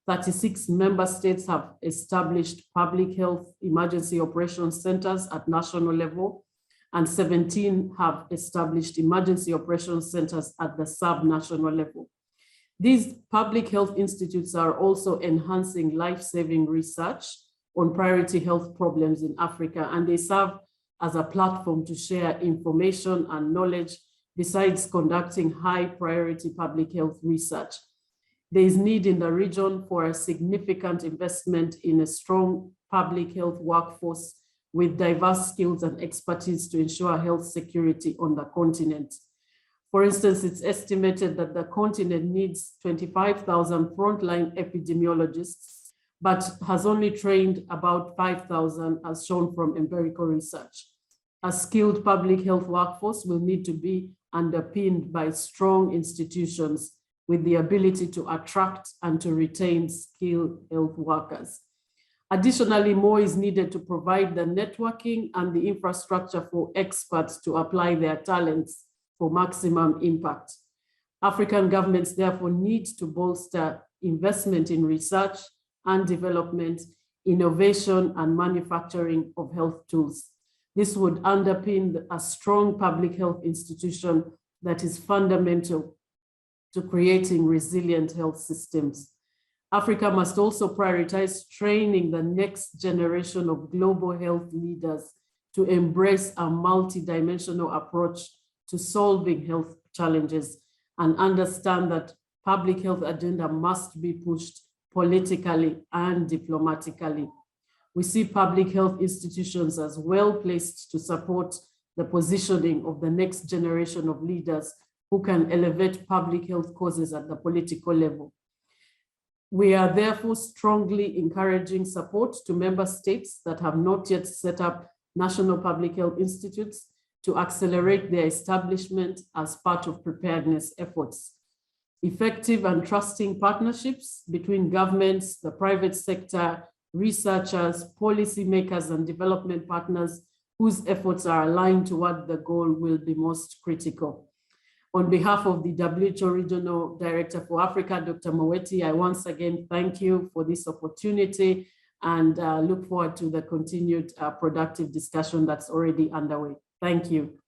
36 member states have established public health emergency operations centers at national level, and 17 have established emergency operations centers at the sub-national level. These public health institutes are also enhancing life-saving research on priority health problems in Africa, and they serve as a platform to share information and knowledge besides conducting high priority public health research. There is need in the region for a significant investment in a strong public health workforce with diverse skills and expertise to ensure health security on the continent. For instance, it's estimated that the continent needs 25,000 frontline epidemiologists, but has only trained about 5,000 as shown from empirical research. A skilled public health workforce will need to be underpinned by strong institutions with the ability to attract and to retain skilled health workers. Additionally, more is needed to provide the networking and the infrastructure for experts to apply their talents for maximum impact. African governments therefore need to bolster investment in research and development, innovation, and manufacturing of health tools. This would underpin a strong public health institution that is fundamental to creating resilient health systems. Africa must also prioritize training the next generation of global health leaders to embrace a multidimensional approach to solving health challenges and understand that public health agenda must be pushed politically and diplomatically. we see public health institutions as well placed to support the positioning of the next generation of leaders who can elevate public health causes at the political level. We are therefore strongly encouraging support to member states that have not yet set up national public health institutes to accelerate their establishment as part of preparedness efforts. Effective and trusting partnerships between governments, the private sector, researchers, policymakers, and development partners whose efforts are aligned toward the goal will be most critical. On behalf of the WHO Regional Director for Africa, Dr. Moweti, I once again thank you for this opportunity and look forward to the continued productive discussion that's already underway. Thank you.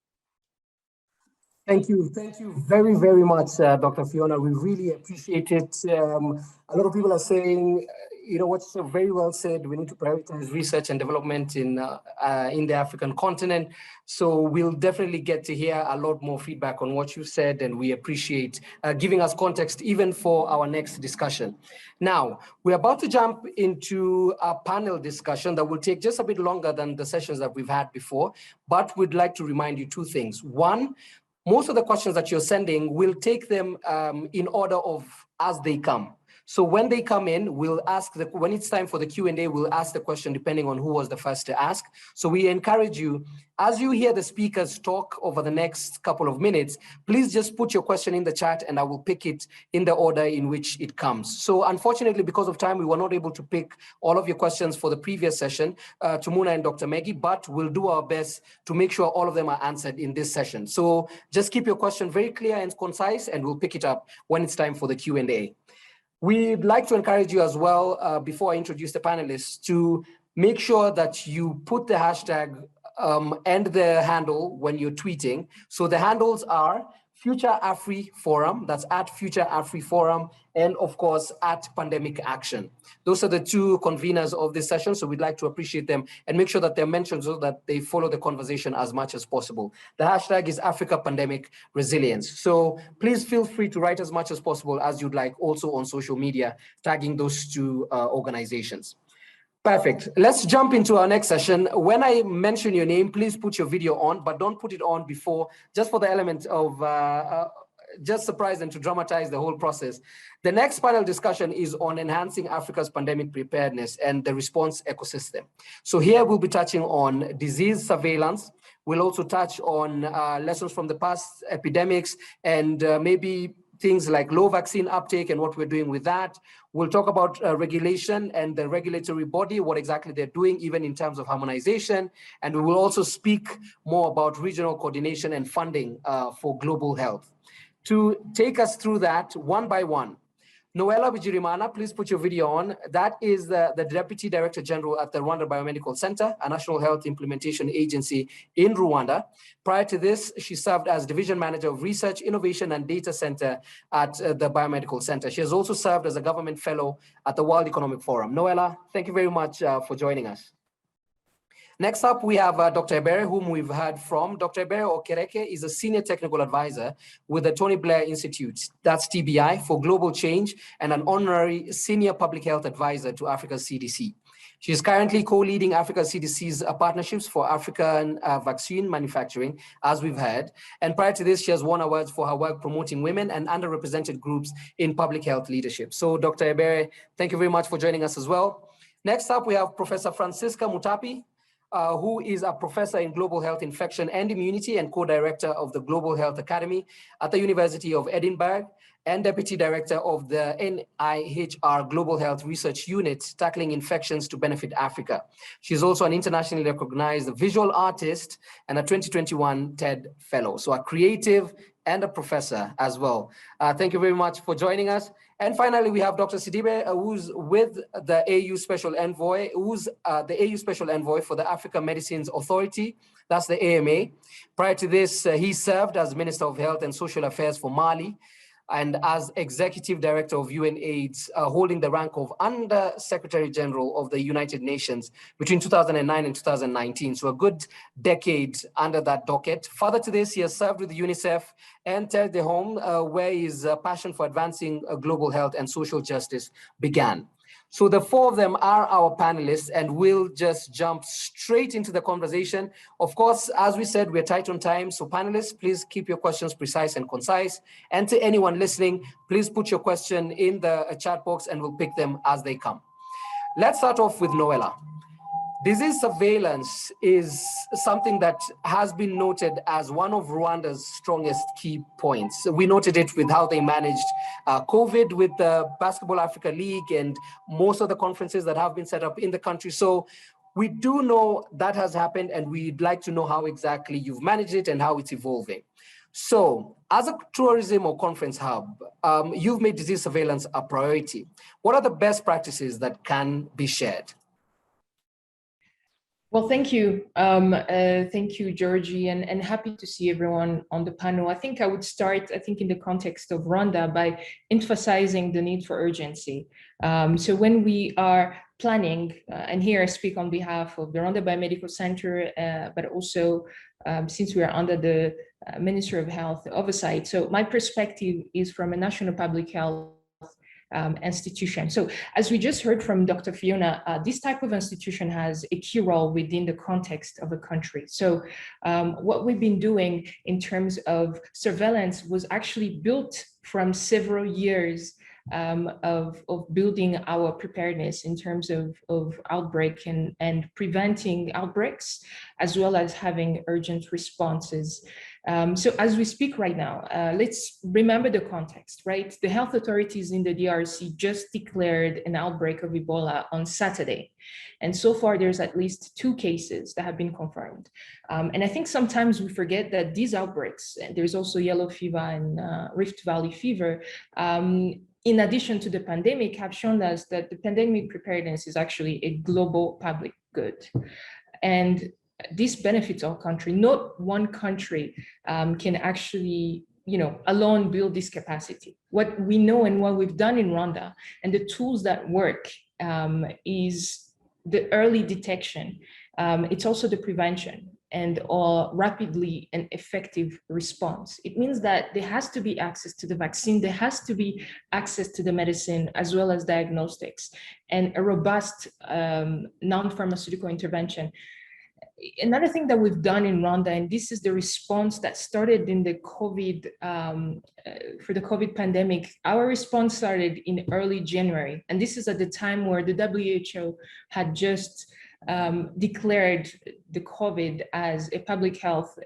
Thank you. Thank you very, very much, Dr. Fiona. We really appreciate it. A lot of people are saying, you know, what's very well said, we need to prioritize research and development in the African continent. So we'll definitely get to hear a lot more feedback on what you said, and we appreciate giving us context even for our next discussion. Now, we're about to jump into a panel discussion that will take just a bit longer than the sessions that we've had before, but we'd like to remind you two things. One, most of the questions that you're sending, we'll take them in order of as they come. So when they come in, we'll ask, when it's time for the Q&A, we'll ask the question depending on who was the first to ask. So we encourage you, as you hear the speakers talk over the next couple of minutes, please just put your question in the chat and I will pick it in the order in which it comes. So unfortunately, because of time, we were not able to pick all of your questions for the previous session, to Muna and Dr. Maggie, but we'll do our best to make sure all of them are answered in this session. So just keep your question very clear and concise, and we'll pick it up when it's time for the Q&A. We'd like to encourage you as well, before I introduce the panelists, to make sure that you put the hashtag and the handle when you're tweeting. So the handles are Future Afri Forum, that's at Future Afri Forum, and of course at Pandemic Action. Those are the two conveners of this session, so we'd like to appreciate them and make sure that they're mentioned so that they follow the conversation as much as possible. The hashtag is Africa Pandemic Resilience. So please feel free to write as much as possible as you'd like, also on social media, tagging those two organizations. Perfect. Let's jump into our next session. When I mention your name, please put your video on, but don't put it on before, just for the element of just surprise and to dramatize the whole process. The next panel discussion is on enhancing Africa's pandemic preparedness and the response ecosystem. So here we'll be touching on disease surveillance. We'll also touch on lessons from the past epidemics and maybe things like low vaccine uptake and what we're doing with that. We'll talk about regulation and the regulatory body, what exactly they're doing, even in terms of harmonization. And we will also speak more about regional coordination and funding for global health. To take us through that one by one, Noella Bigirimana, please put your video on. That is the Deputy Director General at the Rwanda Biomedical Center, a national health implementation agency in Rwanda. Prior to this, she served as Division Manager of Research, Innovation and Data Center at the Biomedical Center. She has also served as a government fellow at the World Economic Forum. Noella, thank you very much for joining us. Next up, we have Dr. Ebere, whom we've heard from. Dr. Ebere Okereke is a Senior Technical Advisor with the Tony Blair Institute, that's TBI, for Global Change, and an Honorary Senior Public Health Advisor to Africa's CDC. She is currently co-leading Africa's CDC's partnerships for African vaccine manufacturing, as we've heard. And prior to this, she has won awards for her work promoting women and underrepresented groups in public health leadership. So Dr. Ebere, thank you very much for joining us as well. Next up, we have Professor Francisca Mutapi, who is a professor in global health infection and immunity and co-director of the Global Health Academy at the University of Edinburgh and deputy director of the NIHR Global Health Research Unit, tackling infections to benefit Africa. She's also an internationally recognized visual artist and a 2021 TED Fellow. So a creative and a professor as well. Thank you very much for joining us. And finally, we have Dr. Sidibe, who's with the AU Special Envoy, who's the AU Special Envoy for the Africa Medicines Authority, that's the AMA. Prior to this, he served as Minister of Health and Social Affairs for Mali, and as Executive Director of UNAIDS, holding the rank of Under Secretary General of the United Nations between 2009 and 2019. So a good decade under that docket. Further to this, he has served with UNICEF and Terre de Home, where his passion for advancing global health and social justice began. So the four of them are our panelists, and we'll just jump straight into the conversation. Of course, as we said, we're tight on time. So panelists, please keep your questions precise and concise. And to anyone listening, please put your question in the chat box and we'll pick them as they come. Let's start off with Noella. Disease surveillance is something that has been noted as one of Rwanda's strongest key points. We noted it with how they managed COVID with the Basketball Africa League and most of the conferences that have been set up in the country. So we do know that has happened, and we'd like to know how exactly you've managed it and how it's evolving. So as a tourism or conference hub, you've made disease surveillance a priority. What are the best practices that can be shared? Well, thank you. Thank you, Georgie, and happy to see everyone on the panel. I think I would start, in the context of Rwanda by emphasizing the need for urgency. So when we are planning, and here I speak on behalf of the Rwanda Biomedical Center, but also since we are under the Ministry of Health oversight. So my perspective is from a national public health institution. So as we just heard from Dr. Fiona, this type of institution has a key role within the context of a country. So what we've been doing in terms of surveillance was actually built from several years of building our preparedness in terms of outbreak and preventing outbreaks, as well as having urgent responses. So as we speak right now, let's remember the context, right? The health authorities in the DRC just declared an outbreak of Ebola on Saturday. And so far, there's at least 2 cases that have been confirmed. And I think sometimes we forget that these outbreaks, there's also yellow fever and Rift Valley fever, in addition to the pandemic, have shown us that the pandemic preparedness is actually a global public good. And this benefits our country. Not one country can actually, alone build this capacity. What we know and what we've done in Rwanda and the tools that work is the early detection. It's also the prevention and rapidly and effective response. It means that there has to be access to the vaccine, there has to be access to the medicine, as well as diagnostics, and a robust non-pharmaceutical intervention. Another thing that we've done in Rwanda, and this is the response that started in the COVID, for the COVID pandemic, our response started in early January. And this is at the time where the WHO had just declared the COVID as a public health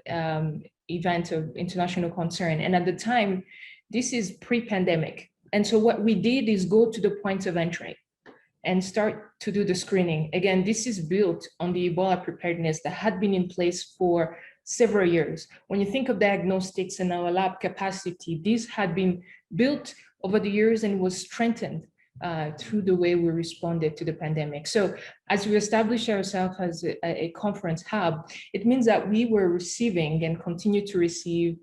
event of international concern. And at the time, this is pre-pandemic. And so what we did is go to the points of entry and start to do the screening. Again, this is built on the Ebola preparedness that had been in place for several years. When you think of diagnostics and our lab capacity, this had been built over the years and was strengthened through the way we responded to the pandemic. So as we established ourselves as a conference hub, it means that we were receiving and continue to receive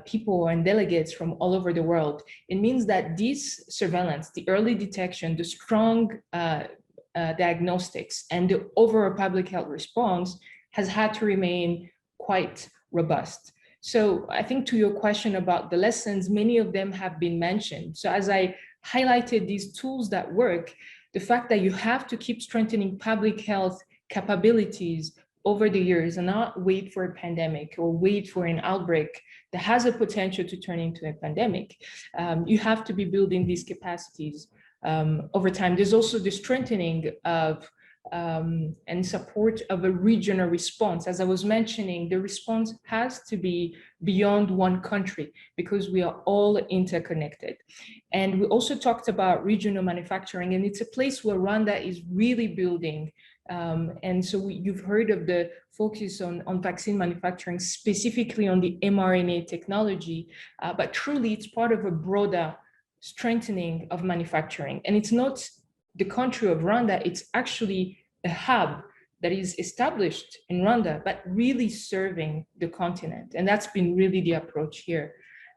people and delegates from all over the world. It means that this surveillance, the early detection, the strong diagnostics, and the overall public health response has had to remain quite robust. So I think to your question about the lessons, many of them have been mentioned. So as I highlighted these tools that work, the fact that you have to keep strengthening public health capabilities over the years and not wait for a pandemic or wait for an outbreak that has a potential to turn into a pandemic. You have to be building these capacities over time. There's also the strengthening of and support of a regional response. As I was mentioning, the response has to be beyond one country because we are all interconnected. And we also talked about regional manufacturing, and it's a place where Rwanda is really building. And so you've heard of the focus on vaccine manufacturing, specifically on the mRNA technology, but truly it's part of a broader strengthening of manufacturing. And it's not the country of Rwanda, it's actually a hub that is established in Rwanda, but really serving the continent. And that's been really the approach here.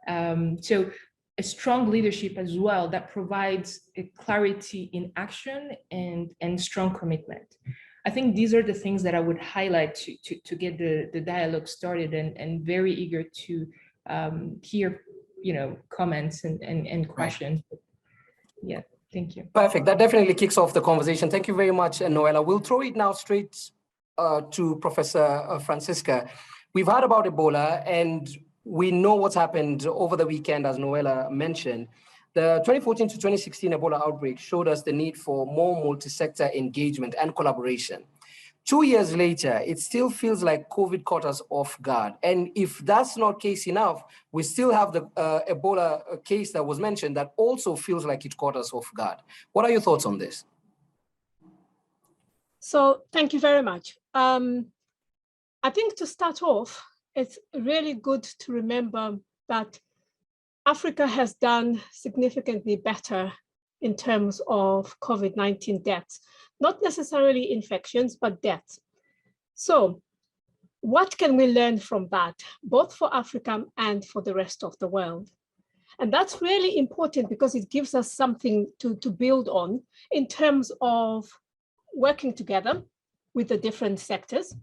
So a strong leadership as well that provides a clarity in action and strong commitment. I think these are the things that I would highlight to get the dialogue started, and very eager to hear comments and questions. Yeah. Thank you. Perfect. That definitely kicks off the conversation. Thank you very much, Noella. We'll throw it now straight to Professor Francisca. We've heard about Ebola, and we know what's happened over the weekend, as Noella mentioned. The 2014 to 2016 Ebola outbreak showed us the need for more multi-sector engagement and collaboration. 2 years later, it still feels like COVID caught us off guard. And if that's not case enough, we still have the Ebola case that was mentioned that also feels like it caught us off guard. What are your thoughts on this? So thank you very much. I think to start off, it's really good to remember that Africa has done significantly better in terms of COVID-19 deaths, not necessarily infections, but deaths. So what can we learn from that, both for Africa and for the rest of the world? And that's really important because it gives us something to build on in terms of working together with the different sectors.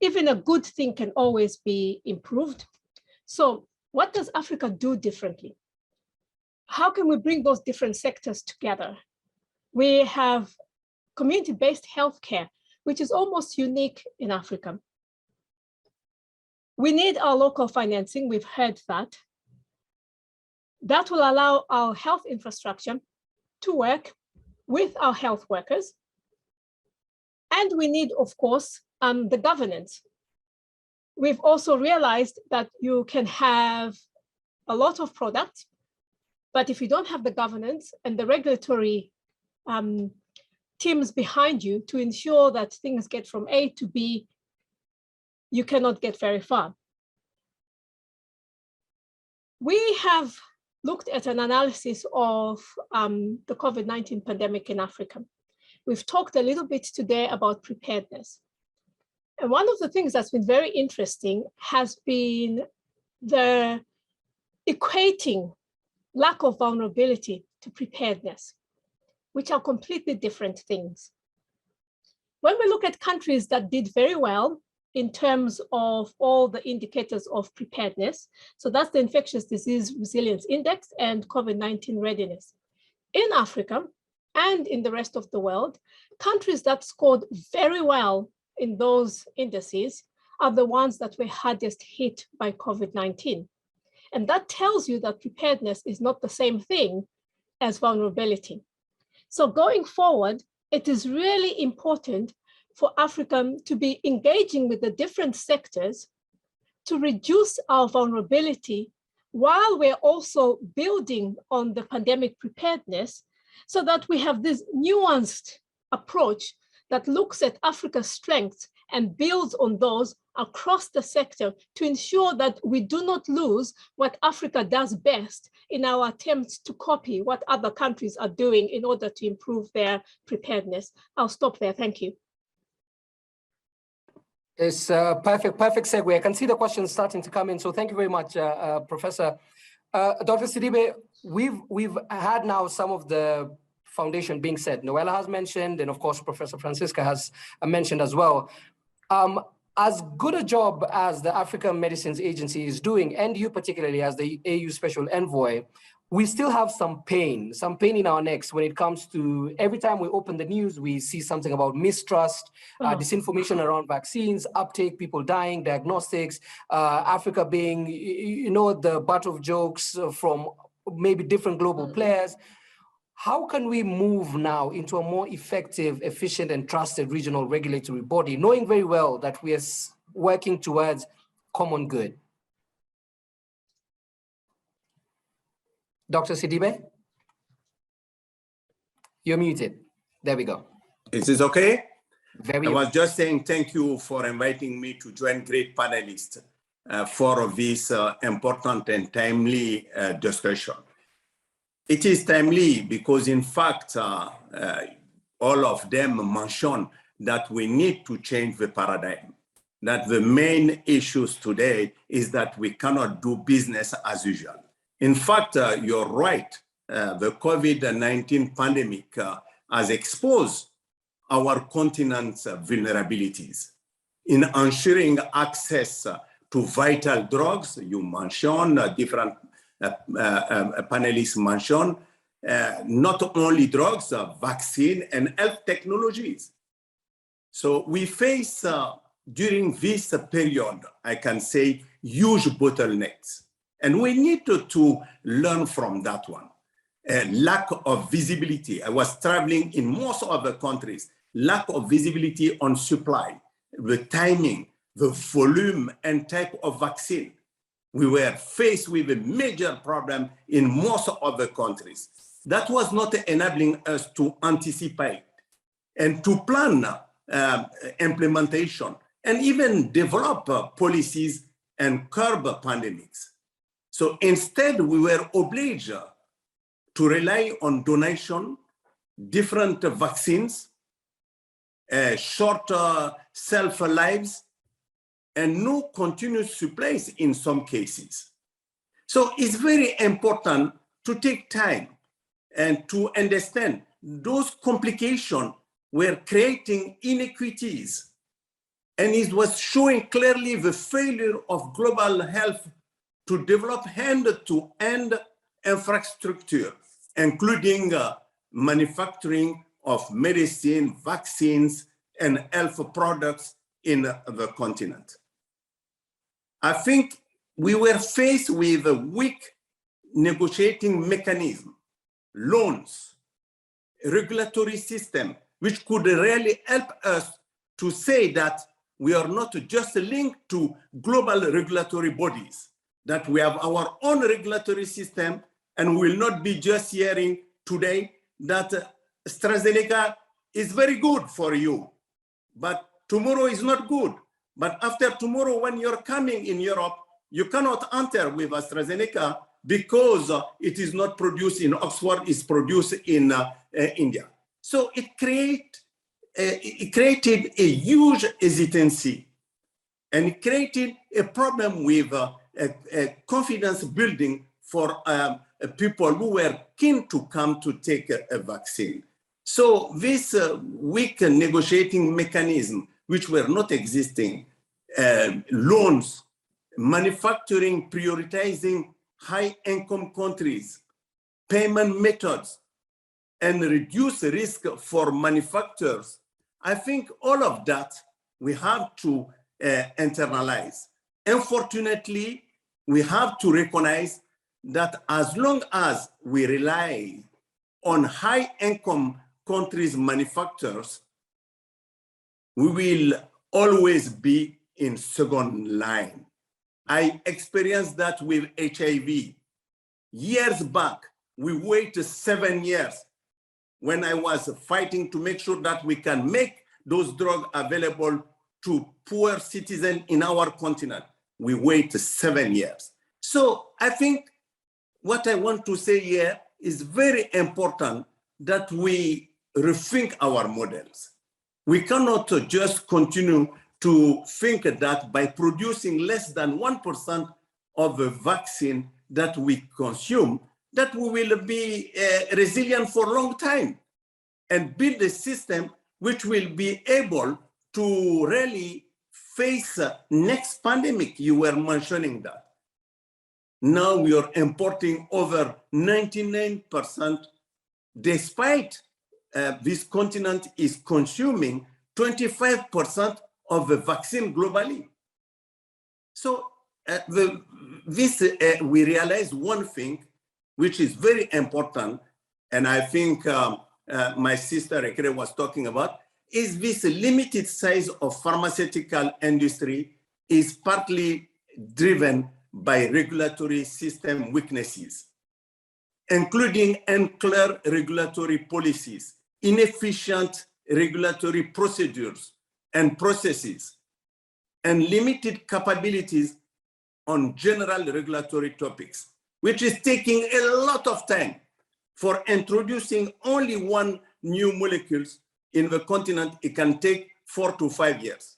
Even a good thing can always be improved. So what does Africa do differently? How can we bring those different sectors together? We have community-based healthcare, which is almost unique in Africa. We need our local financing, we've heard that. That will allow our health infrastructure to work with our health workers. And we need, of course, the governance. We've also realized that you can have a lot of products, but if you don't have the governance and the regulatory teams behind you to ensure that things get from A to B, you cannot get very far. We have looked at an analysis of the COVID-19 pandemic in Africa. We've talked a little bit today about preparedness. And one of the things that's been very interesting has been the equating lack of vulnerability to preparedness, which are completely different things. When we look at countries that did very well in terms of all the indicators of preparedness, so that's the Infectious Disease Resilience Index and COVID-19 readiness. In Africa and in the rest of the world, countries that scored very well in those indices are the ones that were hardest hit by COVID-19. And that tells you that preparedness is not the same thing as vulnerability. So going forward, it is really important for Africa to be engaging with the different sectors to reduce our vulnerability while we're also building on the pandemic preparedness so that we have this nuanced approach that looks at Africa's strengths and builds on those across the sector to ensure that we do not lose what Africa does best in our attempts to copy what other countries are doing in order to improve their preparedness. I'll stop there. Thank you. It's a perfect segue. I can see the questions starting to come in. So thank you very much, Professor. Dr. Sidibe, we've had now some of the foundation being said. Noella has mentioned, and of course, Professor Francisca has mentioned as well. As good a job as the African Medicines Agency is doing, and you particularly as the AU Special Envoy, we still have some pain in our necks when it comes to every time we open the news, we see something about mistrust, disinformation around vaccines, uptake, people dying, diagnostics, Africa being, the butt of jokes from maybe different global players. How can we move now into a more effective, efficient, and trusted regional regulatory body, knowing very well that we are working towards common good? Dr. Sidibe? You're muted. There we go. Is this okay? Very I was just saying thank you for inviting me to join great panelists for this important and timely discussion. It is timely because, in fact, all of them mention that we need to change the paradigm, that the main issues today is that we cannot do business as usual. In fact, you're right, the COVID-19 pandemic has exposed our continent's vulnerabilities in ensuring access to vital drugs. You mentioned different panelists mentioned not only drugs, vaccine and health technologies. So we face during this period, I can say, huge bottlenecks. And we need to learn from that one. Lack of visibility. I was traveling in most of the countries. Lack of visibility on supply, the timing, the volume and type of vaccine. We were faced with a major problem in most of the countries. That was not enabling us to anticipate and to plan implementation and even develop policies and curb pandemics. So instead, we were obliged to rely on donation, different vaccines, short shelf lives, and no continuous supplies in some cases. So it's very important to take time and to understand those complications were creating inequities. And it was showing clearly the failure of global health to develop hand-to-hand infrastructure, including manufacturing of medicine, vaccines, and health products in the continent. I think we were faced with a weak negotiating mechanism, loans, regulatory system, which could really help us to say that we are not just linked to global regulatory bodies, that we have our own regulatory system, and we will not be just hearing today that AstraZeneca is very good for you, but tomorrow is not good. But after tomorrow, when you're coming in Europe, you cannot enter with AstraZeneca because it is not produced in Oxford, it's produced in India. So it created a huge hesitancy, and it created a problem with a confidence building for people who were keen to come to take a vaccine. So this weak negotiating mechanism, which were not existing, loans, manufacturing, prioritizing high-income countries, payment methods, and reduce risk for manufacturers. I think all of that we have to internalize. Unfortunately, we have to recognize that as long as we rely on high-income countries' manufacturers, we will always be in second line. I experienced that with HIV. Years back, we waited 7 years when I was fighting to make sure that we can make those drugs available to poor citizens in our continent. We waited 7 years. So I think what I want to say here is very important that we rethink our models. We cannot just continue to think that by producing less than 1% of the vaccine that we consume, that we will be resilient for a long time and build a system which will be able to really face next pandemic. You were mentioning that. Now we are importing over 99%, despite this continent is consuming 25% of the vaccine globally. So we realize one thing, which is very important, and I think my sister Ekere was talking about, is this limited size of pharmaceutical industry is partly driven by regulatory system weaknesses, including unclear regulatory policies, inefficient regulatory procedures and processes, and limited capabilities on general regulatory topics, which is taking a lot of time for introducing only one new molecules in the continent. It can take 4 to 5 years.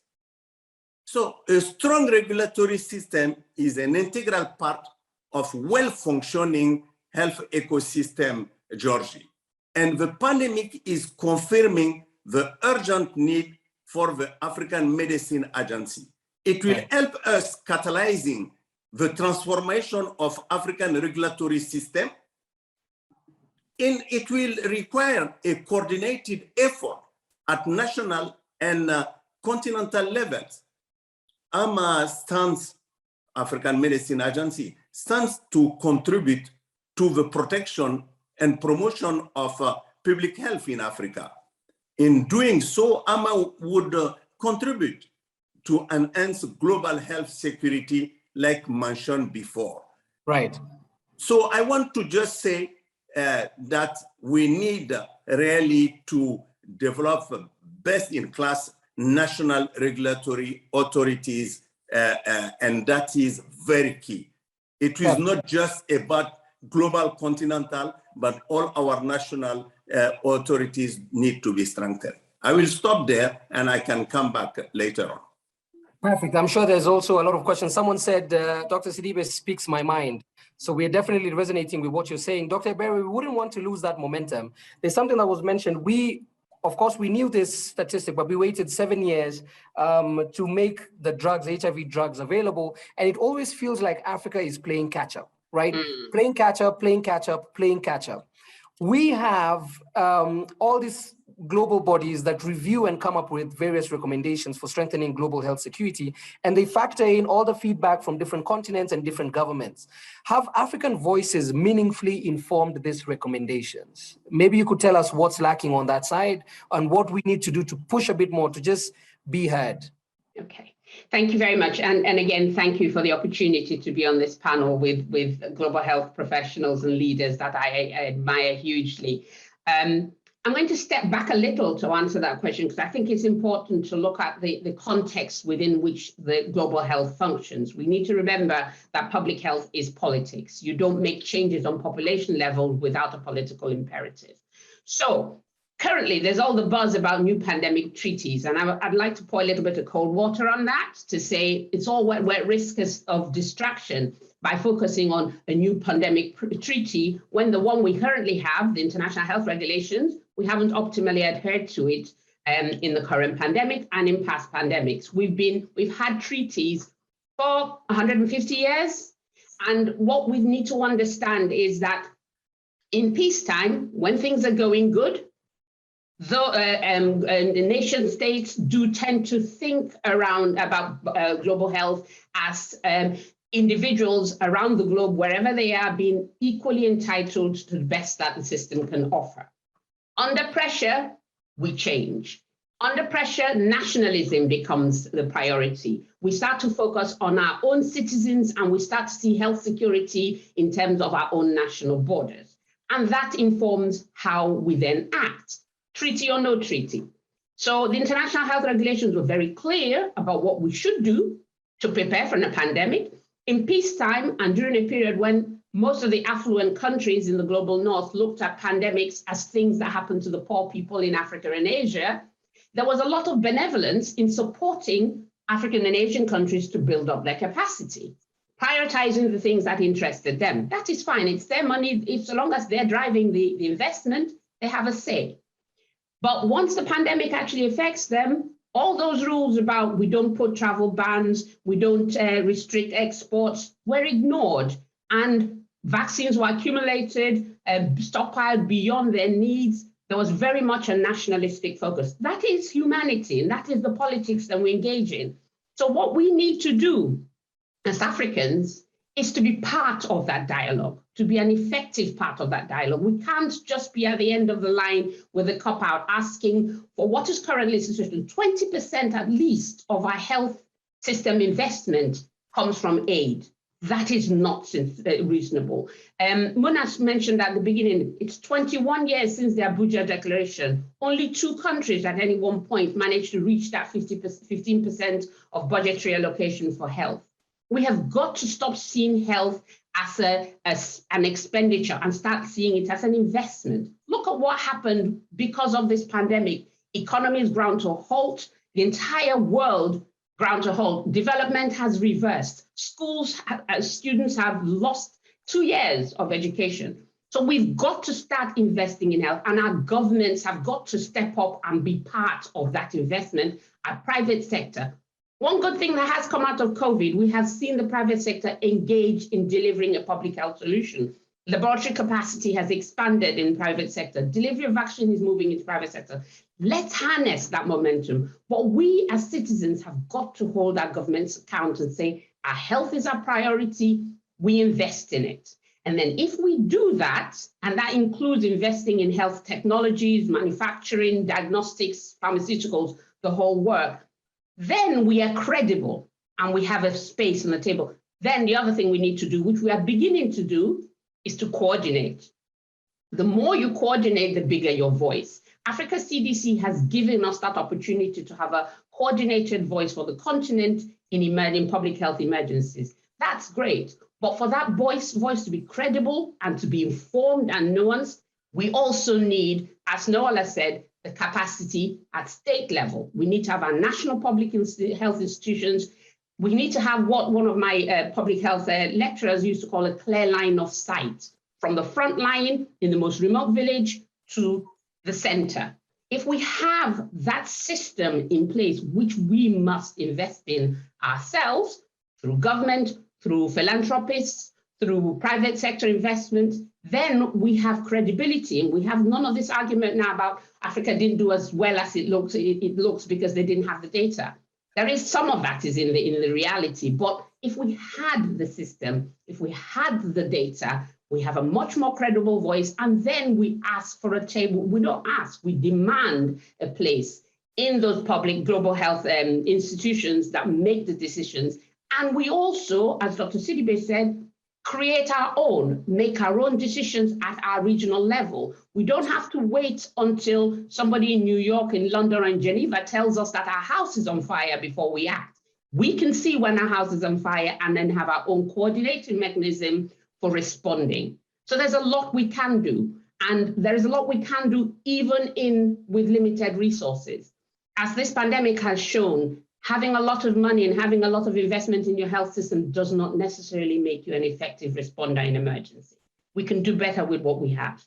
So a strong regulatory system is an integral part of well-functioning health ecosystem, Georgie. And the pandemic is confirming the urgent need for the African Medicine Agency. It will help us catalyzing the transformation of African regulatory system. it will require a coordinated effort at national and continental levels. AMA stands, African Medicine Agency, stands to contribute to the protection and promotion of public health in Africa. In doing so, AMA would contribute to enhance global health security like mentioned before. Right. So I want to just say that we need really to develop best-in-class national regulatory authorities, and that is very key. It is not just about global continental, but all our national authorities need to be strengthened. I will stop there and I can come back later on. Perfect. I'm sure there's also a lot of questions. Someone said, Dr. Sidibe speaks my mind. So we're definitely resonating with what you're saying. Dr. Berry, we wouldn't want to lose that momentum. There's something that was mentioned. Of course, we knew this statistic, but we waited 7 years to make the drugs, HIV drugs, available. And it always feels like Africa is playing catch up, right? Playing catch up, playing catch up, playing catch up. We have all these global bodies that review and come up with various recommendations for strengthening global health security, and they factor in all the feedback from different continents and different governments. Have African voices meaningfully informed these recommendations? Maybe you could tell us what's lacking on that side and what we need to do to push a bit more to just be heard. Okay. Thank you very much. And again, thank you for the opportunity to be on this panel with global health professionals and leaders that I admire hugely. I'm going to step back a little to answer that question, because I think it's important to look at the context within which the global health functions. We need to remember that public health is politics. You don't make changes on population level without a political imperative. So currently, there's all the buzz about new pandemic treaties, and I'd like to pour a little bit of cold water on that to say it's all we're at risk of distraction by focusing on a new pandemic treaty when the one we currently have, the international health regulations, we haven't optimally adhered to it in the current pandemic and in past pandemics. We've had treaties for 150 years, and what we need to understand is that in peacetime, when things are going good, though the nation states do tend to think about global health as individuals around the globe, wherever they are, being equally entitled to the best that the system can offer. Under pressure, we change. Under pressure, nationalism becomes the priority. We start to focus on our own citizens, and we start to see health security in terms of our own national borders. And that informs how we then act, treaty or no treaty. So the international health regulations were very clear about what we should do to prepare for a pandemic. In peacetime and during a period when most of the affluent countries in the global north looked at pandemics as things that happened to the poor people in Africa and Asia, there was a lot of benevolence in supporting African and Asian countries to build up their capacity, prioritizing the things that interested them. That is fine. It's their money. So long as they're driving the investment, they have a say. But once the pandemic actually affects them, all those rules about we don't put travel bans, we don't restrict exports were ignored, and vaccines were accumulated, stockpiled beyond their needs. There was very much a nationalistic focus. That is humanity, and that is the politics that we engage in. So what we need to do as Africans is to be part of that dialogue, to be an effective part of that dialogue. We can't just be at the end of the line with a cop out asking for what is currently the situation. 20% at least of our health system investment comes from aid. That is not reasonable. Munas mentioned at the beginning, it's 21 years since the Abuja Declaration. Only 2 countries at any one point managed to reach that 15% of budgetary allocation for health. We have got to stop seeing health as an expenditure and start seeing it as an investment. Look at what happened because of this pandemic. Economies ground to a halt. The entire world ground to a halt. Development has reversed. Schools, students have lost 2 years of education. So we've got to start investing in health, and our governments have got to step up and be part of that investment, our private sector. One good thing that has come out of COVID, we have seen the private sector engage in delivering a public health solution. Laboratory capacity has expanded in private sector. Delivery of vaccine is moving into private sector. Let's harness that momentum. But we as citizens have got to hold our governments account and say, our health is our priority, we invest in it. And then if we do that, and that includes investing in health technologies, manufacturing, diagnostics, pharmaceuticals, the whole work, then we are credible and we have a space on the table. Then the other thing we need to do, which we are beginning to do, is to coordinate. The more you coordinate, the bigger your voice. Africa CDC has given us that opportunity to have a coordinated voice for the continent in emerging public health emergencies. That's great. But for that voice to be credible and to be informed and nuanced, we also need, as Noala said, the capacity at state level. We need to have our national public health institutions. We need to have what one of my public health lecturers used to call a clear line of sight, from the front line in the most remote village to the center. If we have that system in place, which we must invest in ourselves through government, through philanthropists, through private sector investment, then we have credibility, and we have none of this argument now about Africa didn't do as well as it looks because they didn't have the data. There is some of that is in the reality, but if we had the system, if we had the data, we have a much more credible voice, and then we ask for a table. We don't ask, we demand a place in those public global health institutions that make the decisions. And we also, as Dr. Sidibe said, create our own, make our own decisions at our regional level. We don't have to wait until somebody in New York, in London, and Geneva tells us that our house is on fire before we act. We can see when our house is on fire and then have our own coordinating mechanism for responding. So there's a lot we can do. And there is a lot we can do even with limited resources. As this pandemic has shown, having a lot of money and having a lot of investment in your health system does not necessarily make you an effective responder in emergency. We can do better with what we have.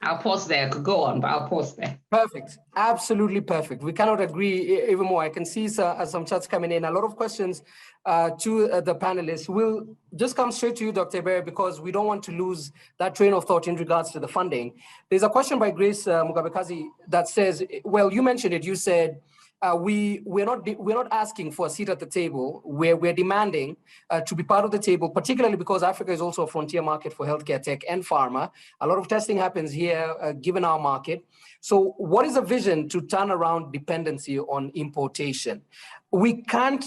I'll pause there. I could go on, but I'll pause there. Perfect. Absolutely perfect. We cannot agree even more. I can see some chats coming in. A lot of questions to the panelists. We'll just come straight to you, Dr. Ebere, because we don't want to lose that train of thought in regards to the funding. There's a question by Grace Mugabekazi that says, well, you mentioned it. You said, we're not asking for a seat at the table. We're demanding to be part of the table, particularly because Africa is also a frontier market for healthcare tech and pharma. A lot of testing happens here, given our market. So what is a vision to turn around dependency on importation? We can't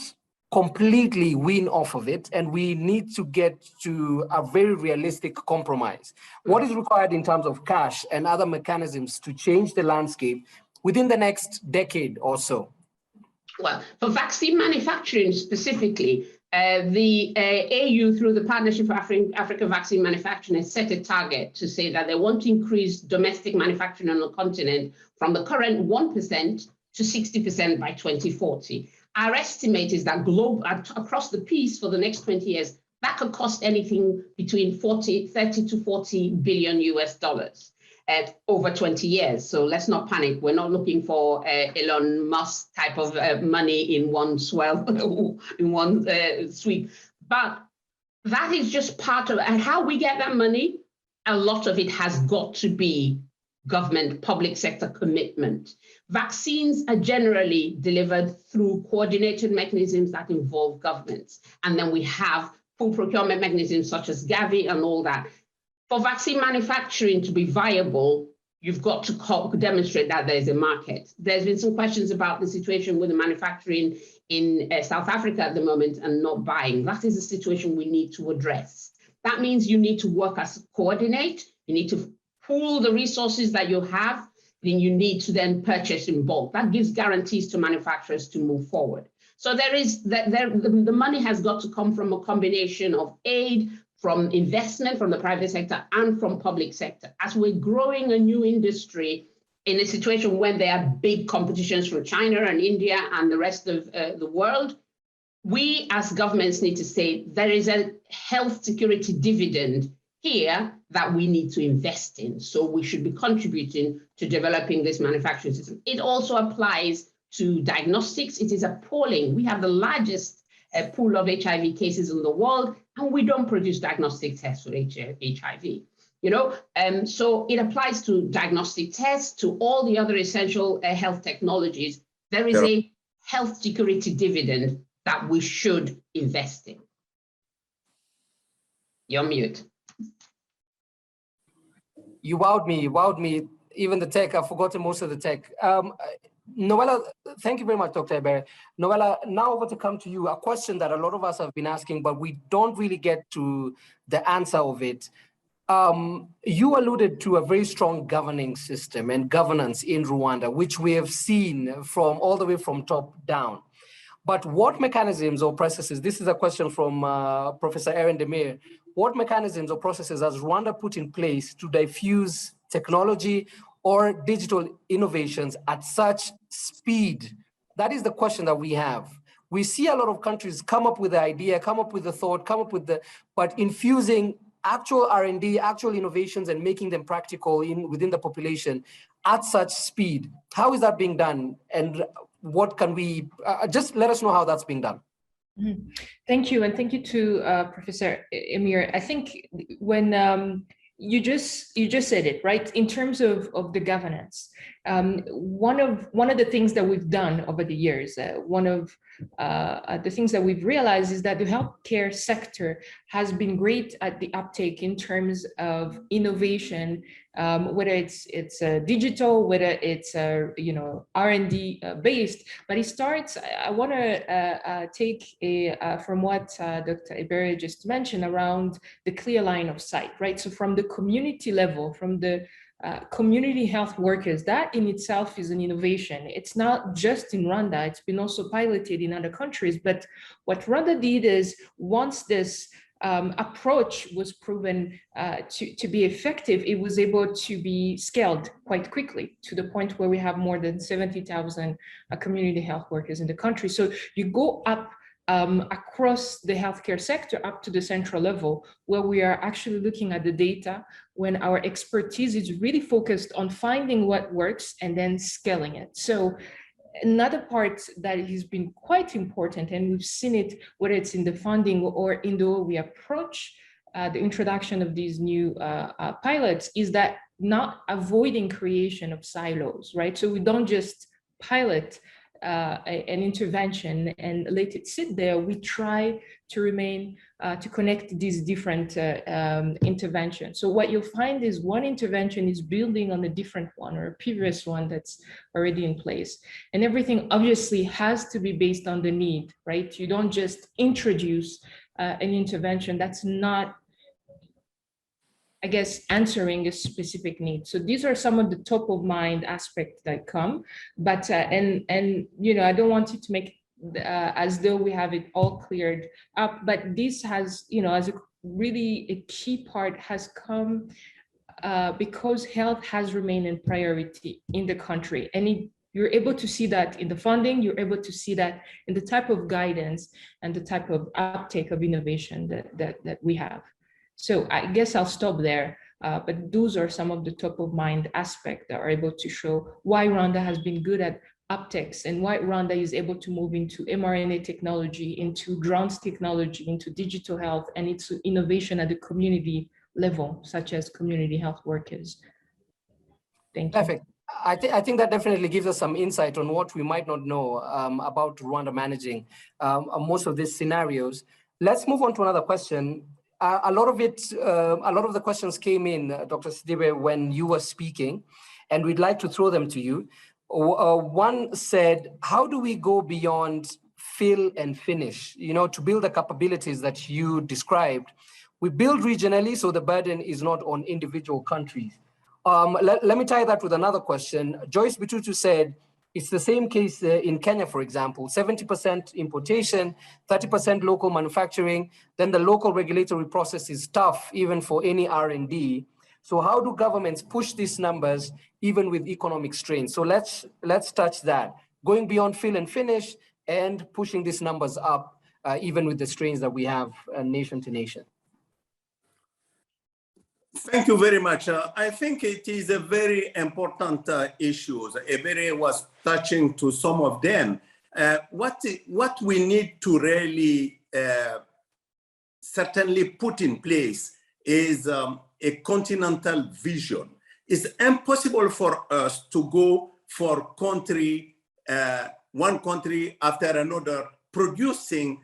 completely wean off of it, and we need to get to a very realistic compromise. What is required in terms of cash and other mechanisms to change the landscape within the next decade or so? Well, for vaccine manufacturing specifically, the AU, through the Partnership for African Vaccine Manufacturing, has set a target to say that they want to increase domestic manufacturing on the continent from the current 1% to 60% by 2040. Our estimate is that across the piece for the next 20 years, that could cost anything between 30 to 40 billion US dollars. Over 20 years. So let's not panic. We're not looking for Elon Musk type of money in one swell, in one sweep. But that is just part of, and how we get that money, a lot of it has got to be government, public sector commitment. Vaccines are generally delivered through coordinated mechanisms that involve governments. And then we have full procurement mechanisms such as Gavi and all that. For vaccine manufacturing to be viable, you've got to demonstrate that there's a market. There's been some questions about the situation with the manufacturing in South Africa at the moment and not buying. That is a situation we need to address. That means you need to work as coordinate, you need to pool the resources that you have, then you need to then purchase in bulk. That gives guarantees to manufacturers to move forward. So the money has got to come from a combination of aid, from investment from the private sector and from public sector. As we're growing a new industry in a situation when there are big competitions from China and India and the rest of the world, we as governments need to say there is a health security dividend here that we need to invest in. So we should be contributing to developing this manufacturing system. It also applies to diagnostics. It is appalling. We have the largest pool of HIV cases in the world, and we don't produce diagnostic tests for HIV. So it applies to diagnostic tests, to all the other essential health technologies. There is a health security dividend that we should invest in. You're mute. You wowed me. Even the tech, I've forgotten most of the tech. Noella, thank you very much, Dr. Ebere. Noella, now over to come to you, a question that a lot of us have been asking, but we don't really get to the answer of it. You alluded to a very strong governing system and governance in Rwanda, which we have seen from all the way from top down. But what mechanisms or processes, this is a question from Professor Aaron Demir, what mechanisms or processes has Rwanda put in place to diffuse technology or digital innovations at such speed? That is the question that we have. We see a lot of countries come up with the idea, come up with the thought, but infusing actual R&D, actual innovations and making them practical within the population at such speed. How is that being done? And what can we, just let us know how that's being done. Mm-hmm. Thank you. And thank you to Professor Emir. I think when you just said it, right? In terms of the governance, one of the things that we've done over the years, one of the things that we've realized is that the healthcare sector has been great at the uptake in terms of innovation, whether it's digital, whether it's R&D based. But it starts. I want to take from what Dr. Ebere just mentioned around the clear line of sight, right? So from the community level, from the community health workers, that in itself is an innovation. It's not just in Rwanda, it's been also piloted in other countries. But what Rwanda did is, once this approach was proven to be effective, it was able to be scaled quite quickly to the point where we have more than 70,000 community health workers in the country. So you go up across the healthcare sector up to the central level, where we are actually looking at the data, when our expertise is really focused on finding what works and then scaling it. So another part that has been quite important, and we've seen it, whether it's in the funding or in the way we approach the introduction of these new pilots, is that not avoiding creation of silos, right? So we don't just pilot an intervention and let it sit there. We try to remain, to connect these different interventions. So what you'll find is one intervention is building on a different one or a previous one that's already in place. And everything obviously has to be based on the need, right? You don't just introduce an intervention that's not, I guess, answering a specific need. So these are some of the top of mind aspects that come, but and I don't want it to make as though we have it all cleared up, but this has, as a really a key part has come because health has remained a priority in the country, and you're able to see that in the funding, you're able to see that in the type of guidance and the type of uptake of innovation that we have. So I guess I'll stop there, but those are some of the top of mind aspects that are able to show why Rwanda has been good at uptakes and why Rwanda is able to move into mRNA technology, into drones technology, into digital health, and into innovation at the community level, such as community health workers. Thank you. Perfect. I think that definitely gives us some insight on what we might not know about Rwanda managing most of these scenarios. Let's move on to another question. A lot of the questions came in, Dr. Sidibe, when you were speaking, and we'd like to throw them to you. One said, how do we go beyond fill and finish, to build the capabilities that you described? We build regionally, so the burden is not on individual countries. Let me tie that with another question. Joyce Bitutu said, it's the same case in Kenya, for example, 70% importation, 30% local manufacturing, then the local regulatory process is tough, even for any R&D. So how do governments push these numbers, even with economic strain? So let's touch that, going beyond fill and finish and pushing these numbers up, even with the strains that we have nation to nation. Thank you very much. I think it is a very important issue. Ebere was touching to some of them. what we need to really certainly put in place is a continental vision. It's impossible for us to go for one country after another producing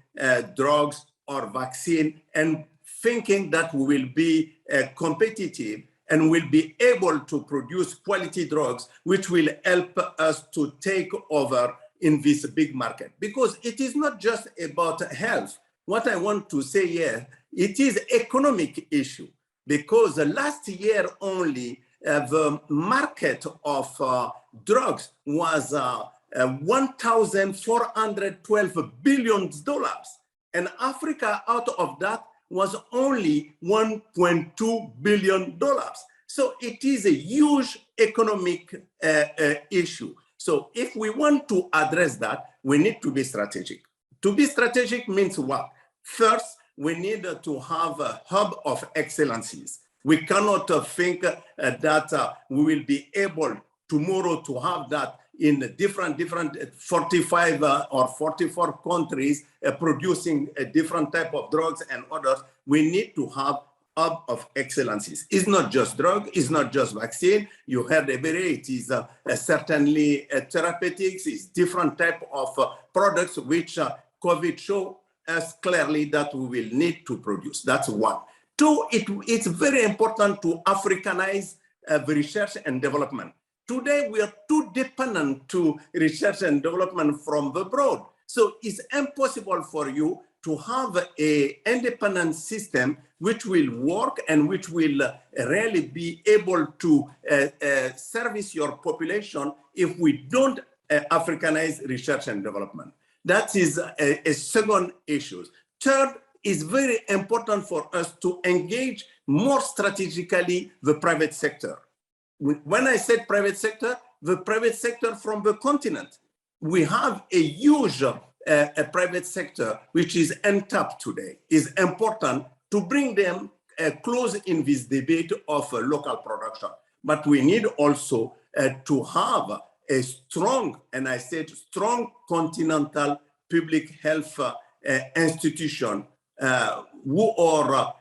drugs or vaccine and thinking that we will be competitive and will be able to produce quality drugs, which will help us to take over in this big market. Because it is not just about health. What I want to say here, it is economic issue. Because last year only, the market of drugs was $1,412 billion. And Africa, out of that, was only $1.2 billion. So it is a huge economic issue. So if we want to address that, we need to be strategic. To be strategic means what? First, we need to have a hub of excellencies. We cannot think that we will be able tomorrow to have that in different 45 or 44 countries producing a different type of drugs and others. We need to have hub of excellencies. It's not just drug, it's not just vaccine. You heard a bit, it is certainly therapeutics, it's different type of products which COVID show us clearly that we will need to produce. That's one. Two, it's very important to Africanize the research and development. Today, we are too dependent to research and development from abroad. So it's impossible for you to have an independent system which will work and which will really be able to service your population if we don't Africanize research and development. That is a second issue. Third, it's very important for us to engage more strategically the private sector. When I said private sector, the private sector from the continent. We have a huge a private sector which is untapped today. It's important to bring them close in this debate of local production. But we need also to have a strong, and I said strong continental public health institution who are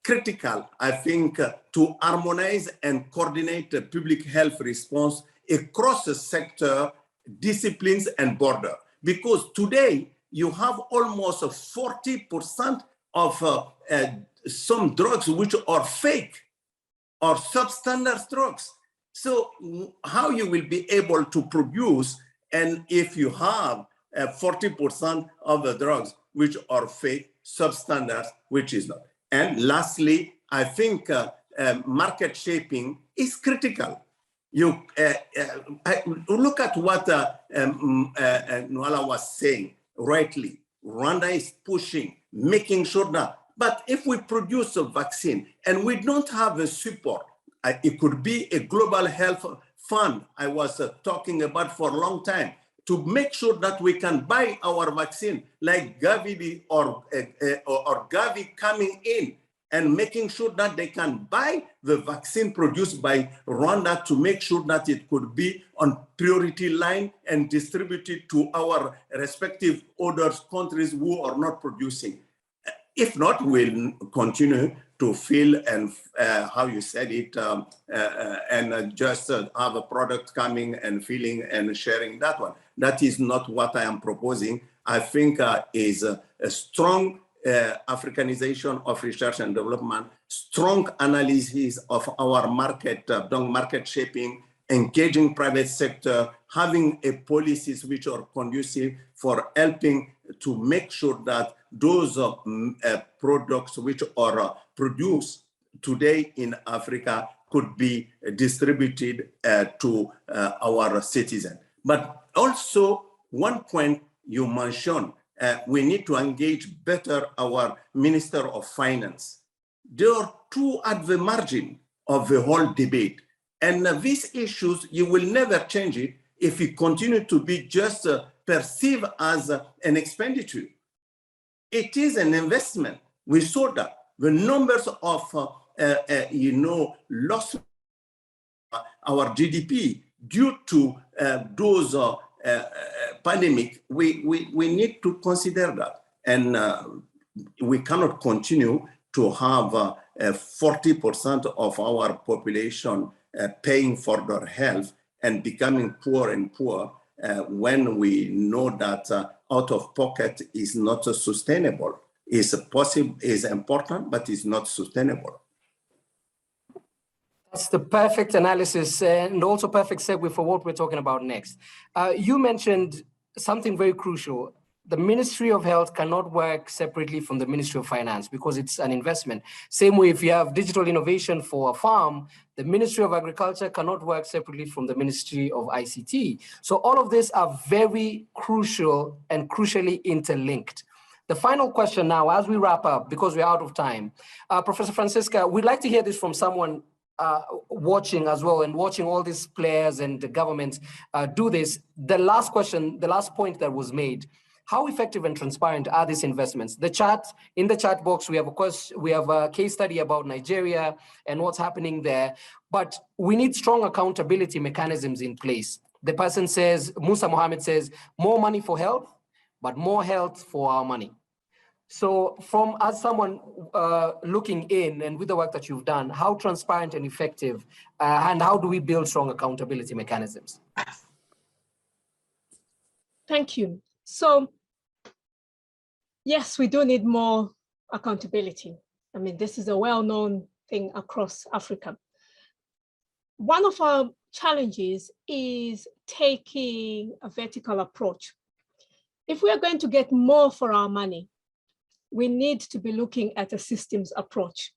critical, I think, to harmonize and coordinate the public health response across the sector, disciplines, and border. Because today, you have almost 40% of some drugs which are fake or substandard drugs. So how you will be able to produce, and if you have 40% of the drugs which are fake, substandard, which is not. And lastly, I think market shaping is critical. You look at what Nwala was saying rightly. Rwanda is pushing, making sure that. But if we produce a vaccine and we don't have a support, it could be a global health fund I was talking about for a long time, to make sure that we can buy our vaccine, like Gavi or Gavi coming in and making sure that they can buy the vaccine produced by Rwanda to make sure that it could be on priority line and distributed to our respective other countries who are not producing. If not, we'll continue to fill and how you said it, and just have a product coming and filling and sharing that one. That is not what I am proposing. I think is a strong Africanization of research and development, strong analysis of our market, market shaping, engaging private sector, having a policies which are conducive for helping to make sure that those products which are produced today in Africa could be distributed to our citizens. But also, one point you mentioned, we need to engage better our Minister of Finance. They are too at the margin of the whole debate. And these issues, you will never change it if you continue to be just perceived as an expenditure. It is an investment. We saw that the numbers of, loss our GDP due to those pandemic, we need to consider that. And we cannot continue to have 40% of our population paying for their health and becoming poor and poor when we know that out of pocket is not sustainable. Is possible, is important, but is not sustainable. That's the perfect analysis and also perfect segue for what we're talking about next. You mentioned something very crucial. The Ministry of Health cannot work separately from the Ministry of Finance because it's an investment. Same way, if you have digital innovation for a farm, the Ministry of Agriculture cannot work separately from the Ministry of ICT. So all of these are very crucial and crucially interlinked. The final question now, as we wrap up, because we're out of time, Professor Francisca, we'd like to hear this from someone watching as well and watching all these players and the government do this. The last question, the last point that was made, how effective and transparent are these investments? In the chat box, we have, of course, we have a case study about Nigeria and what's happening there, but we need strong accountability mechanisms in place. The person says, Musa Mohammed says, more money for health, but more health for our money. So as someone looking in and with the work that you've done, how transparent and effective and how do we build strong accountability mechanisms? Thank you. So yes, we do need more accountability. I mean, this is a well-known thing across Africa. One of our challenges is taking a vertical approach. If we are going to get more for our money, we need to be looking at a systems approach.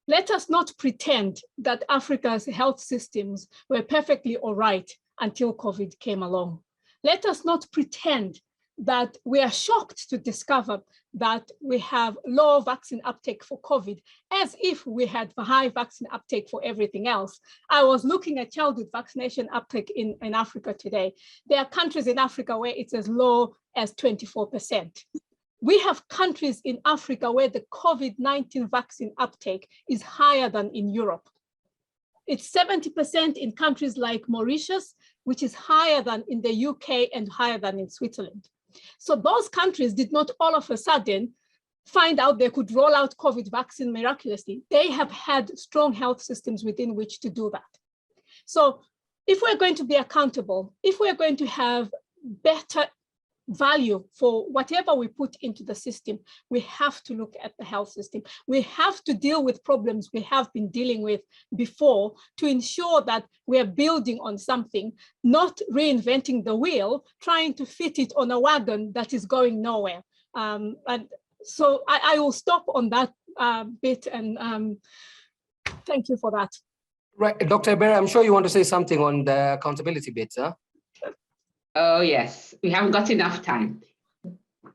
Let us not pretend that Africa's health systems were perfectly all right until COVID came along. Let us not pretend that we are shocked to discover that we have low vaccine uptake for COVID, as if we had high vaccine uptake for everything else. I was looking at childhood vaccination uptake in Africa today. There are countries in Africa where it's as low as 24%. We have countries in Africa where the COVID-19 vaccine uptake is higher than in Europe. It's 70% in countries like Mauritius, which is higher than in the UK and higher than in Switzerland. So those countries did not all of a sudden find out they could roll out COVID vaccine miraculously. They have had strong health systems within which to do that. So if we're going to be accountable, if we're going to have better value for whatever we put into the system, we have to look at the health system. We have to deal with problems we have been dealing with before to ensure that we're building on something, not reinventing the wheel, trying to fit it on a wagon that is going nowhere. And so I will stop on that bit and thank you for that. Right, Dr. Ebere, I'm sure you want to say something on the accountability bit, huh? Oh, yes, we haven't got enough time.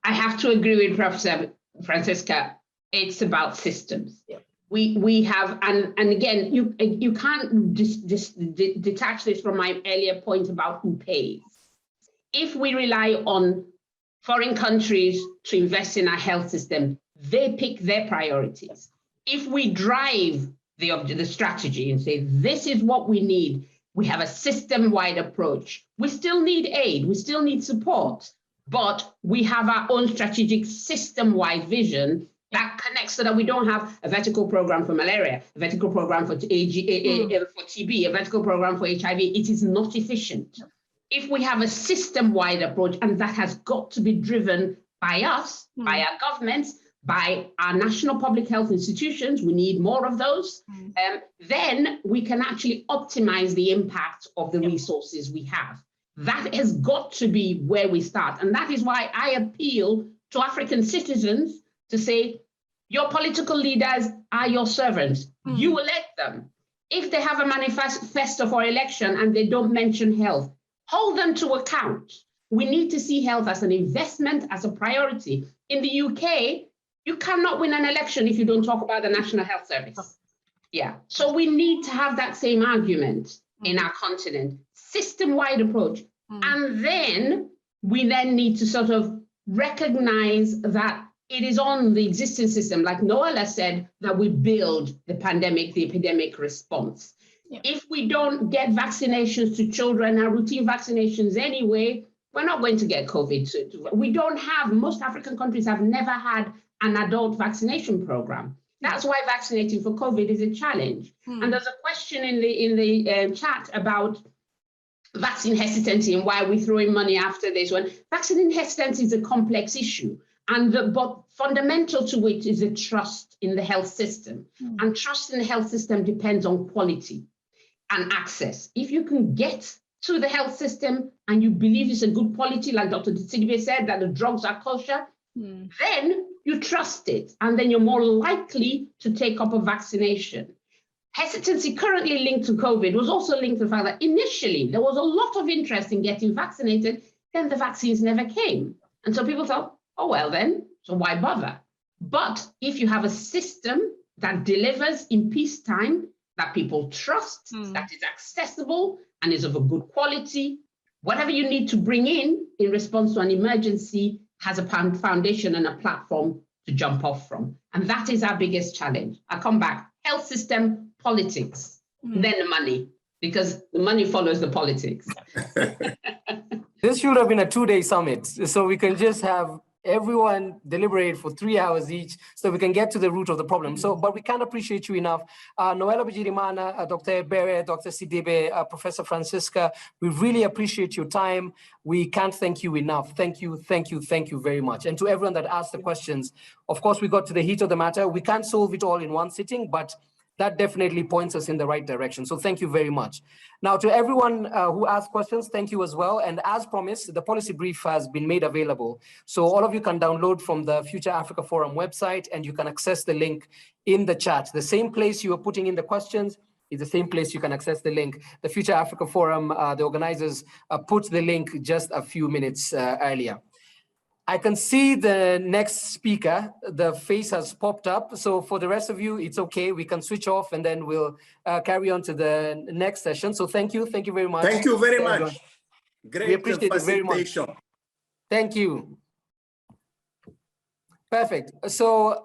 I have to agree with Professor Francisca. It's about systems. Yep. We have, and again, you can't detach this from my earlier point about who pays. If we rely on foreign countries to invest in our health system, they pick their priorities. If we drive the strategy and say, this is what we need, we have a system-wide approach. We still need aid, we still need support, but we have our own strategic system-wide vision that connects so that we don't have a vertical program for malaria, a vertical program for TB, a vertical program for HIV. It is not efficient. If we have a system-wide approach, and that has got to be driven by us, by our governments, by our national public health institutions, we need more of those, then we can actually optimize the impact of the resources we have. That has got to be where we start. And that is why I appeal to African citizens to say, your political leaders are your servants. You elect them. If they have a manifesto for election and they don't mention health, hold them to account. We need to see health as an investment, as a priority. In the UK, you cannot win an election if you don't talk about the National Health Service. Yeah, so we need to have that same argument in our continent, system-wide approach. And then we need to sort of recognize that it is on the existing system, like Noella said, that we build the epidemic response. Yeah. If we don't get vaccinations to children, our routine vaccinations anyway, we're not going to get COVID. We don't have, most African countries have never had an adult vaccination program. That's why vaccinating for COVID is a challenge. And there's a question in the chat about vaccine hesitancy and why we're throwing money after this one. Vaccine hesitancy is a complex issue, but fundamental to it is a trust in the health system. And trust in the health system depends on quality and access. If you can get to the health system and you believe it's a good quality, like Dr. Sidibé said, that the drugs are kosher, then you trust it, and then you're more likely to take up a vaccination. Hesitancy currently linked to COVID was also linked to the fact that initially there was a lot of interest in getting vaccinated, then the vaccines never came. And so people thought, oh, well then, so why bother? But if you have a system that delivers in peacetime, that people trust, that is accessible and is of a good quality, whatever you need to bring in response to an emergency has a foundation and a platform to jump off from. And that is our biggest challenge. I come back, health system, politics, then the money, because the money follows the politics. This should have been a 2-day summit, so we can just have everyone deliberate for 3 hours each, so we can get to the root of the problem. So, but we can't appreciate you enough. Noella Bijirimana, Dr. Bere, Dr. Sidibé, Professor Francisca, we really appreciate your time. We can't thank you enough. Thank you, thank you, thank you very much. And to everyone that asked the questions, of course, we got to the heat of the matter. We can't solve it all in one sitting, but that definitely points us in the right direction. So thank you very much. Now to everyone who asked questions, thank you as well. And as promised, the policy brief has been made available. So all of you can download from the Future Africa Forum website, and you can access the link in the chat. The same place you are putting in the questions is the same place you can access the link. The Future Africa Forum, the organizers put the link just a few minutes earlier. I can see the next speaker, the face has popped up. So for the rest of you, it's okay. We can switch off and then we'll carry on to the next session. So thank you very much. Thank you very much. Great we appreciate it very much. Thank you. Perfect. So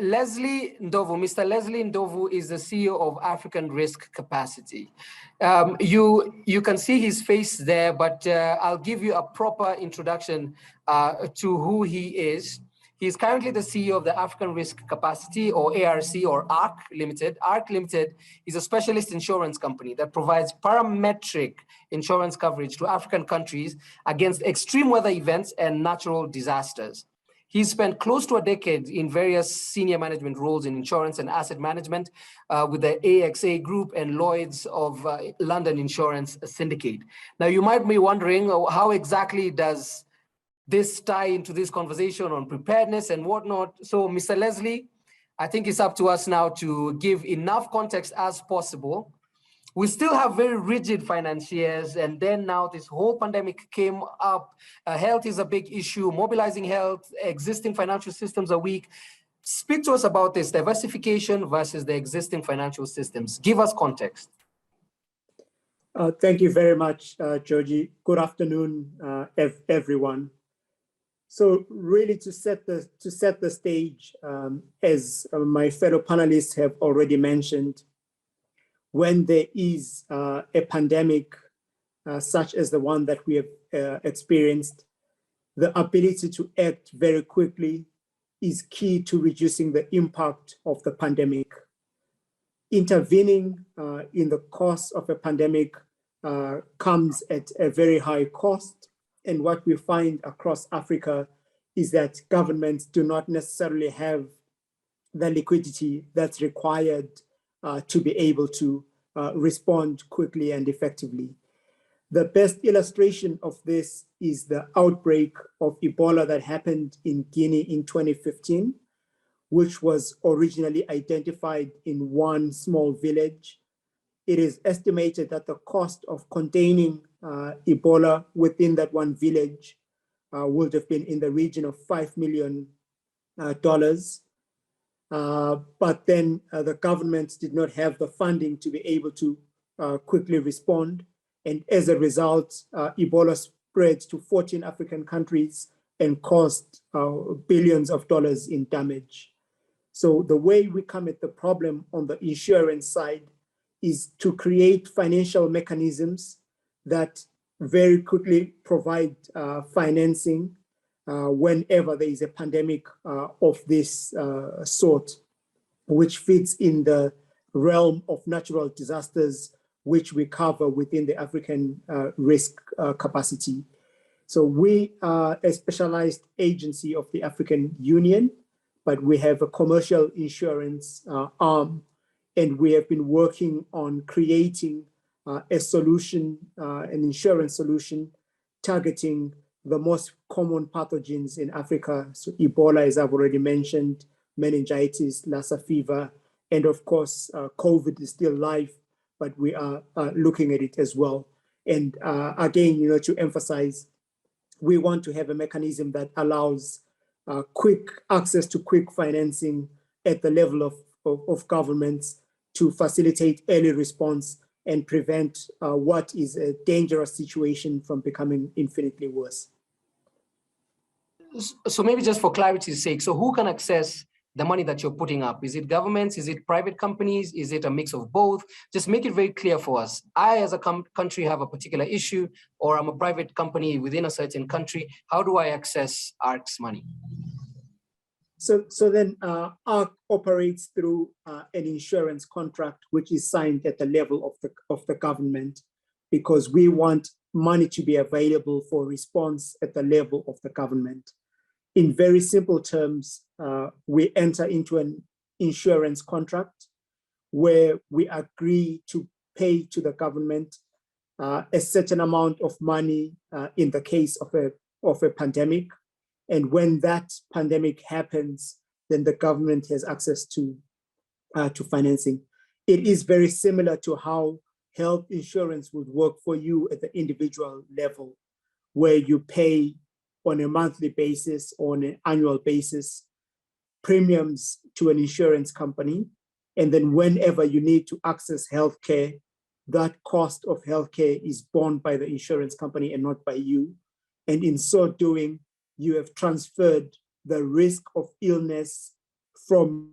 Leslie Ndovu, Mr. Leslie Ndovu is the CEO of African Risk Capacity. You can see his face there, but I'll give you a proper introduction to who he is. He's currently the CEO of the African Risk Capacity, or ARC, or ARC Limited. ARC Limited is a specialist insurance company that provides parametric insurance coverage to African countries against extreme weather events and natural disasters. He's spent close to a decade in various senior management roles in insurance and asset management with the AXA Group and Lloyd's of London Insurance Syndicate. Now, you might be wondering, how exactly does this tie into this conversation on preparedness and whatnot? So, Mr. Leslie, I think it's up to us now to give enough context as possible. We still have very rigid financiers, and then now this whole pandemic came up. Health is a big issue, mobilizing health, existing financial systems are weak. Speak to us about this diversification versus the existing financial systems. Give us context. Thank you very much, Georgie. Good afternoon, everyone. So really to set the stage, as my fellow panelists have already mentioned, when there is a pandemic such as the one that we have experienced, the ability to act very quickly is key to reducing the impact of the pandemic. Intervening in the course of a pandemic comes at a very high cost. And what we find across Africa is that governments do not necessarily have the liquidity that's required to be able to respond quickly and effectively. The best illustration of this is the outbreak of Ebola that happened in Guinea in 2015, which was originally identified in one small village. It is estimated that the cost of containing Ebola within that one village would have been in the region of $5 million. But then the governments did not have the funding to be able to quickly respond. And as a result, Ebola spread to 14 African countries and caused billions of dollars in damage. So the way we come at the problem on the insurance side is to create financial mechanisms that very quickly provide financing whenever there is a pandemic of this sort, which fits in the realm of natural disasters, which we cover within the African risk capacity. So we are a specialized agency of the African Union, but we have a commercial insurance arm, and we have been working on creating a solution, an insurance solution targeting the most common pathogens in Africa. So Ebola, as I've already mentioned, meningitis, Lassa fever, and of course, COVID is still live, but we are looking at it as well. And again, to emphasize, we want to have a mechanism that allows quick access to quick financing at the level of governments to facilitate early response and prevent what is a dangerous situation from becoming infinitely worse. So maybe just for clarity's sake, so who can access the money that you're putting up? Is it governments? Is it private companies? Is it a mix of both? Just make it very clear for us. I, as a country, have a particular issue, or I'm a private company within a certain country. How do I access ARC's money? So then ARC operates through an insurance contract, which is signed at the level of the government, because we want money to be available for response at the level of the government. In very simple terms, we enter into an insurance contract where we agree to pay to the government a certain amount of money in the case of a pandemic. And when that pandemic happens, then the government has access to financing. It is very similar to how health insurance would work for you at the individual level, where you pay on a monthly basis or on an annual basis premiums to an insurance company. And then whenever you need to access healthcare, that cost of healthcare is borne by the insurance company and not by you. And in so doing, you have transferred the risk of illness from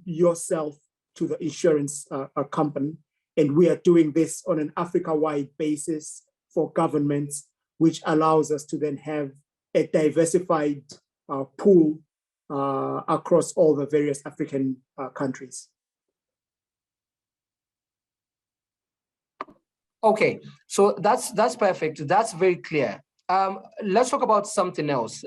yourself to the insurance company. And we are doing this on an Africa-wide basis for governments, which allows us to then have a diversified pool across all the various African countries. Okay, so that's perfect. That's very clear. Let's talk about something else.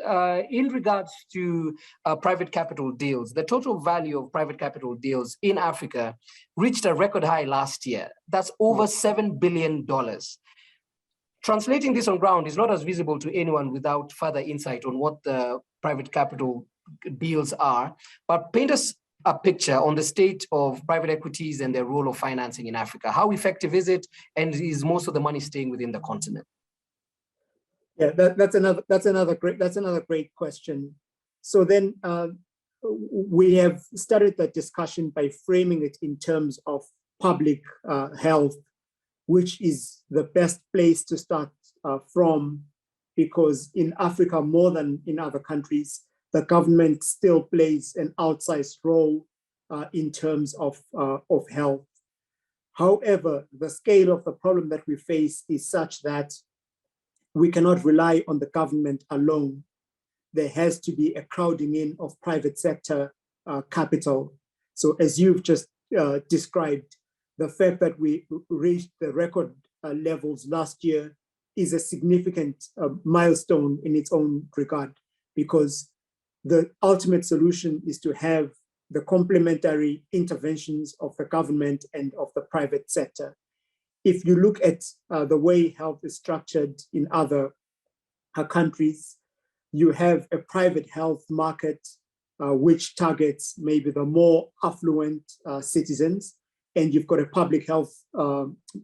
In regards to private capital deals, the total value of private capital deals in Africa reached a record high last year. That's over $7 billion. Translating this on ground is not as visible to anyone without further insight on what the private capital deals are, but paint us a picture on the state of private equities and their role of financing in Africa. How effective is it, and is most of the money staying within the continent? Yeah, that's another great question. So then we have started the discussion by framing it in terms of public health, which is the best place to start from, because in Africa, more than in other countries, the government still plays an outsized role in terms of health. However, the scale of the problem that we face is such that we cannot rely on the government alone. There has to be a crowding in of private sector capital. So as you've just described, the fact that we reached the record levels last year is a significant milestone in its own regard, because the ultimate solution is to have the complementary interventions of the government and of the private sector. If you look at the way health is structured in other countries, you have a private health market which targets maybe the more affluent citizens, and you've got a public health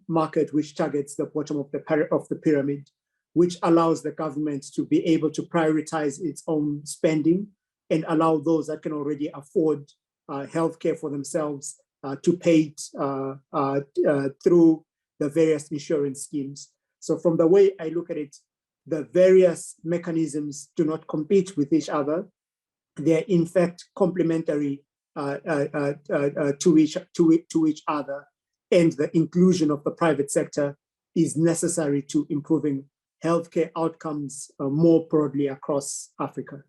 market which targets the bottom of the pyramid, which allows the government to be able to prioritize its own spending and allow those that can already afford healthcare for themselves to pay it through the various insurance schemes. So from the way I look at it, the various mechanisms do not compete with each other. They're in fact complementary to each other, and the inclusion of the private sector is necessary to improving healthcare outcomes more broadly across Africa.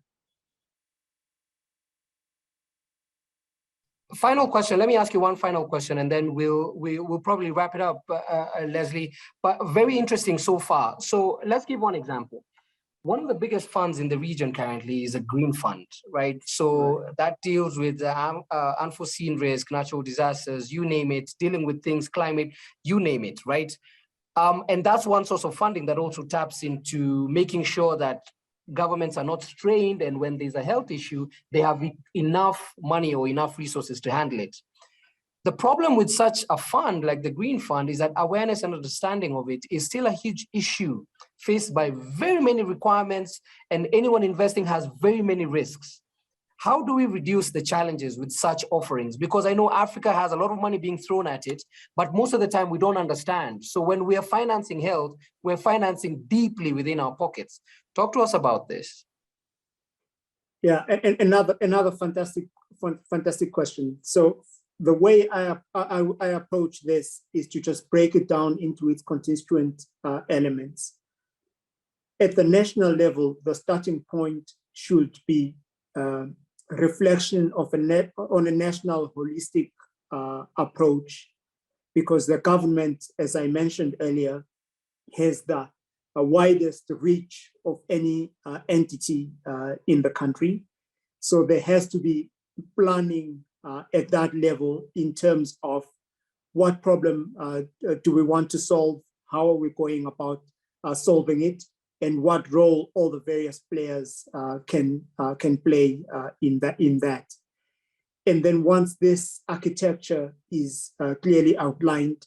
Final question. Let me ask you one final question, and then we'll probably wrap it up, Leslie. But very interesting so far. So let's give one example. One of the biggest funds in the region currently is a green fund, right? So that deals with unforeseen risk, natural disasters, you name it, dealing with things, climate, you name it, right? And that's one source of funding that also taps into making sure that governments are not strained, and when there's a health issue, they have enough money or enough resources to handle it. The problem with such a fund like the Green Fund is that awareness and understanding of it is still a huge issue faced by very many requirements, and anyone investing has very many risks. How do we reduce the challenges with such offerings? Because I know Africa has a lot of money being thrown at it, but most of the time we don't understand. So when we are financing health, we're financing deeply within our pockets. Talk to us about this. Yeah, and another fantastic question. So the way I approach this is to just break it down into its constituent elements. At the national level, the starting point should be reflection of on a national holistic approach, because the government, as I mentioned earlier, has the widest reach of any entity in the country. So there has to be planning at that level in terms of what problem do we want to solve, how are we going about solving it, and what role all the various players can play in that. And then once this architecture is clearly outlined,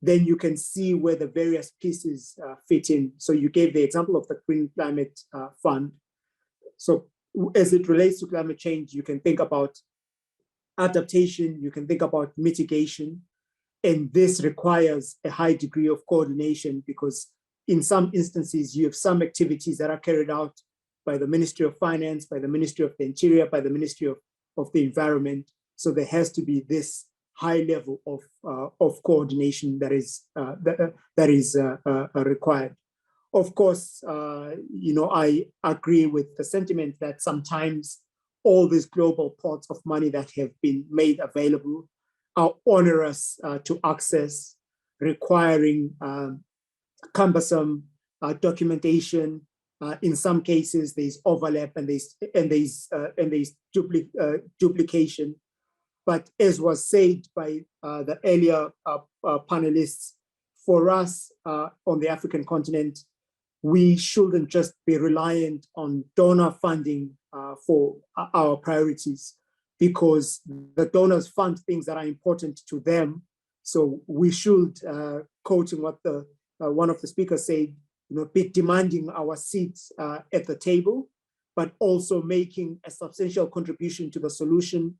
then you can see where the various pieces fit in. So you gave the example of the Green Climate Fund. So as it relates to climate change, you can think about adaptation, you can think about mitigation, and this requires a high degree of coordination, because in some instances, you have some activities that are carried out by the Ministry of Finance, by the Ministry of the Interior, by the Ministry of the Environment. So there has to be this high level of coordination that is required. Of course, I agree with the sentiment that sometimes all these global pots of money that have been made available are onerous to access, requiring cumbersome documentation. In some cases, there's overlap and there's duplication. But as was said by the earlier panelists, for us on the African continent, we shouldn't just be reliant on donor funding for our priorities, because the donors fund things that are important to them. So we should, quoting what one of the speakers said, be demanding our seats at the table, but also making a substantial contribution to the solution,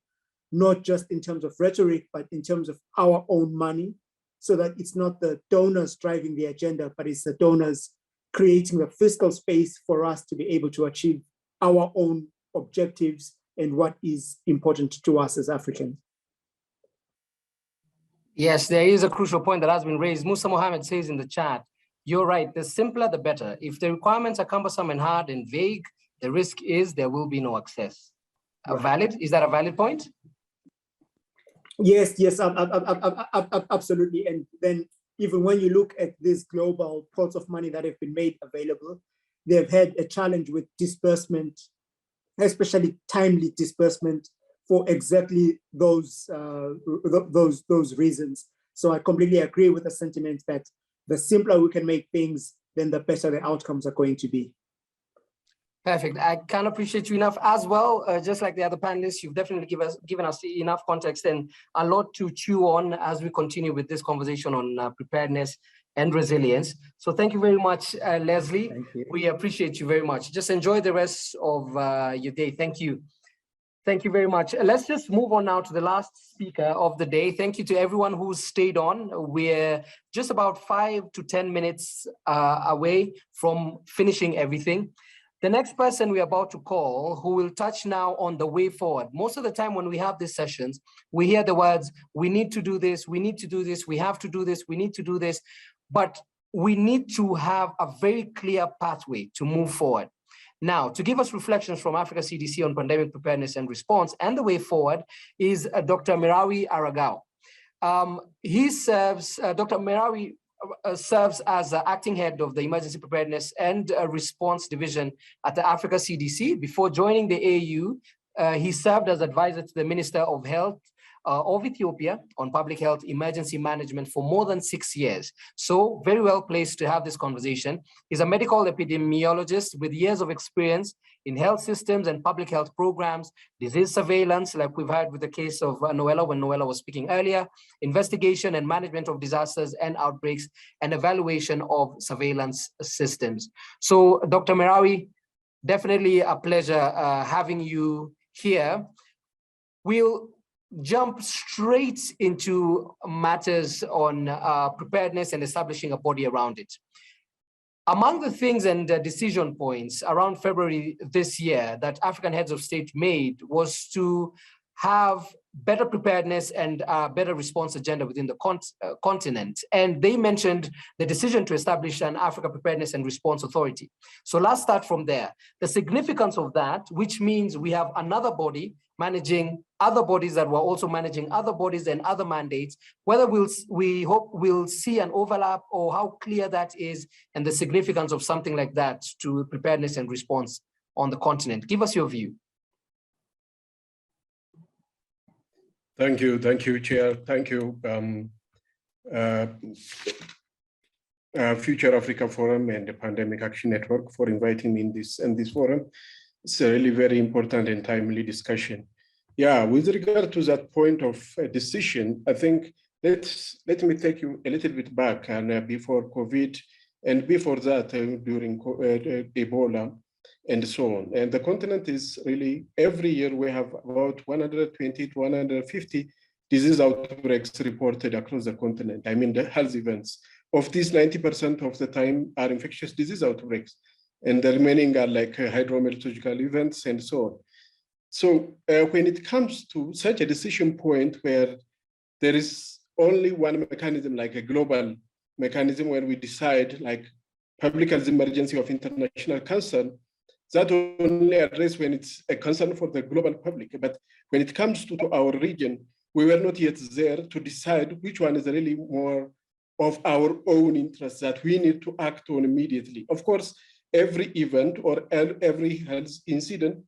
not just in terms of rhetoric, but in terms of our own money, so that it's not the donors driving the agenda, but it's the donors creating the fiscal space for us to be able to achieve our own objectives and what is important to us as Africans. Yes, there is a crucial point that has been raised. Musa Mohammed says in the chat, you're right, the simpler the better. If the requirements are cumbersome and hard and vague, the risk is there will be no access. Valid? Is that a valid point? Yes, absolutely. And then even when you look at these global pots of money that have been made available, they've had a challenge with disbursement, especially timely disbursement for exactly those reasons. So I completely agree with the sentiment that the simpler we can make things, then the better the outcomes are going to be. Perfect. I can't appreciate you enough as well. Just like the other panelists, you've definitely given us enough context and a lot to chew on as we continue with this conversation on preparedness and resilience. So thank you very much, Leslie. Thank you. We appreciate you very much. Just enjoy the rest of your day. Thank you. Thank you very much. Let's just move on now to the last speaker of the day. Thank you to everyone who's stayed on. We're just about 5 to 10 minutes away from finishing everything. The next person we're about to call, who will touch now on the way forward. Most of the time when we have these sessions, we hear the words, we need to do this, we need to do this, we have to do this, we need to do this. But we need to have a very clear pathway to move forward. Now, to give us reflections from Africa CDC on pandemic preparedness and response and the way forward is Dr. Mirawi Aragao. Dr. Mirawi serves as acting head of the Emergency Preparedness and Response Division at the Africa CDC. Before joining the AU, he served as advisor to the Minister of Health of Ethiopia on public health emergency management for more than 6 years. So very well placed to have this conversation. He's a medical epidemiologist with years of experience in health systems and public health programs, disease surveillance, like we've had with the case of Noella when Noella was speaking earlier, investigation and management of disasters and outbreaks, and evaluation of surveillance systems. So Dr. Mirawi, definitely a pleasure having you here. We'll jump straight into matters on preparedness and establishing a body around it. Among the things and decision points around February this year that African heads of state made was to have better preparedness and better response agenda within the continent. And they mentioned the decision to establish an Africa Preparedness and Response Authority. So let's start from there. The significance of that, which means we have another body managing other bodies that were also managing other bodies and other mandates, whether we hope we'll see an overlap or how clear that is and the significance of something like that to preparedness and response on the continent. Give us your view. Thank you, Chair. Thank you, Future Africa Forum and the Pandemic Action Network for inviting me in this forum. It's a really very important and timely discussion. Yeah, with regard to that point of decision, I think let me take you a little bit back and before COVID and before that during Ebola and so on. And the continent is really, every year we have about 120 to 150 disease outbreaks reported across the continent. I mean, the health events. Of these, 90% of the time are infectious disease outbreaks. And the remaining are like hydrometeorological events and so on. So when it comes to such a decision point where there is only one mechanism, like a global mechanism where we decide like public health emergency of international concern, that only address when it's a concern for the global public. But when it comes to our region, we were not yet there to decide which one is really more of our own interest that we need to act on immediately. Of course, every event or every health incident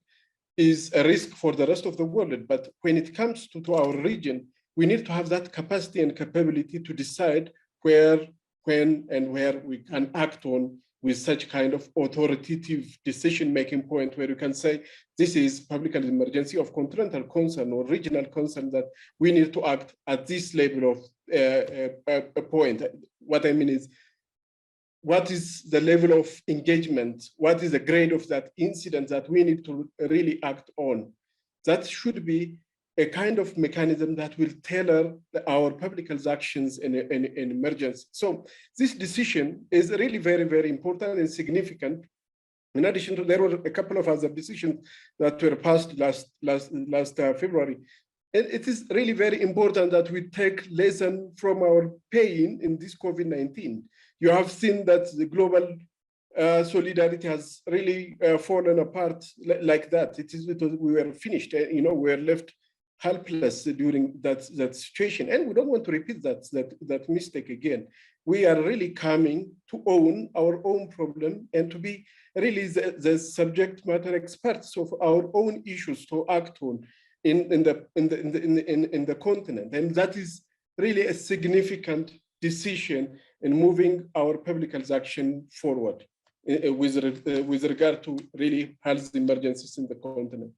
is a risk for the rest of the world. But when it comes to our region, we need to have that capacity and capability to decide where, when, and where we can act on with such kind of authoritative decision-making point where you can say, this is public health emergency of continental concern or regional concern that we need to act at this level of a point. What I mean is, what is the level of engagement? What is the grade of that incident that we need to really act on? That should be a kind of mechanism that will tailor our public health actions in emergency. So this decision is really very, very important and significant. In addition to, there were a couple of other decisions that were passed last February. And it is really very important that we take lesson from our pain in this COVID-19. You have seen that the global solidarity has really fallen apart like that. It is because we were finished, we were left helpless during that situation. And we don't want to repeat that mistake again. We are really coming to own our own problem and to be really the subject matter experts of our own issues to act on in the continent. And that is really a significant decision in moving our public health action forward with regard to really health emergencies in the continent.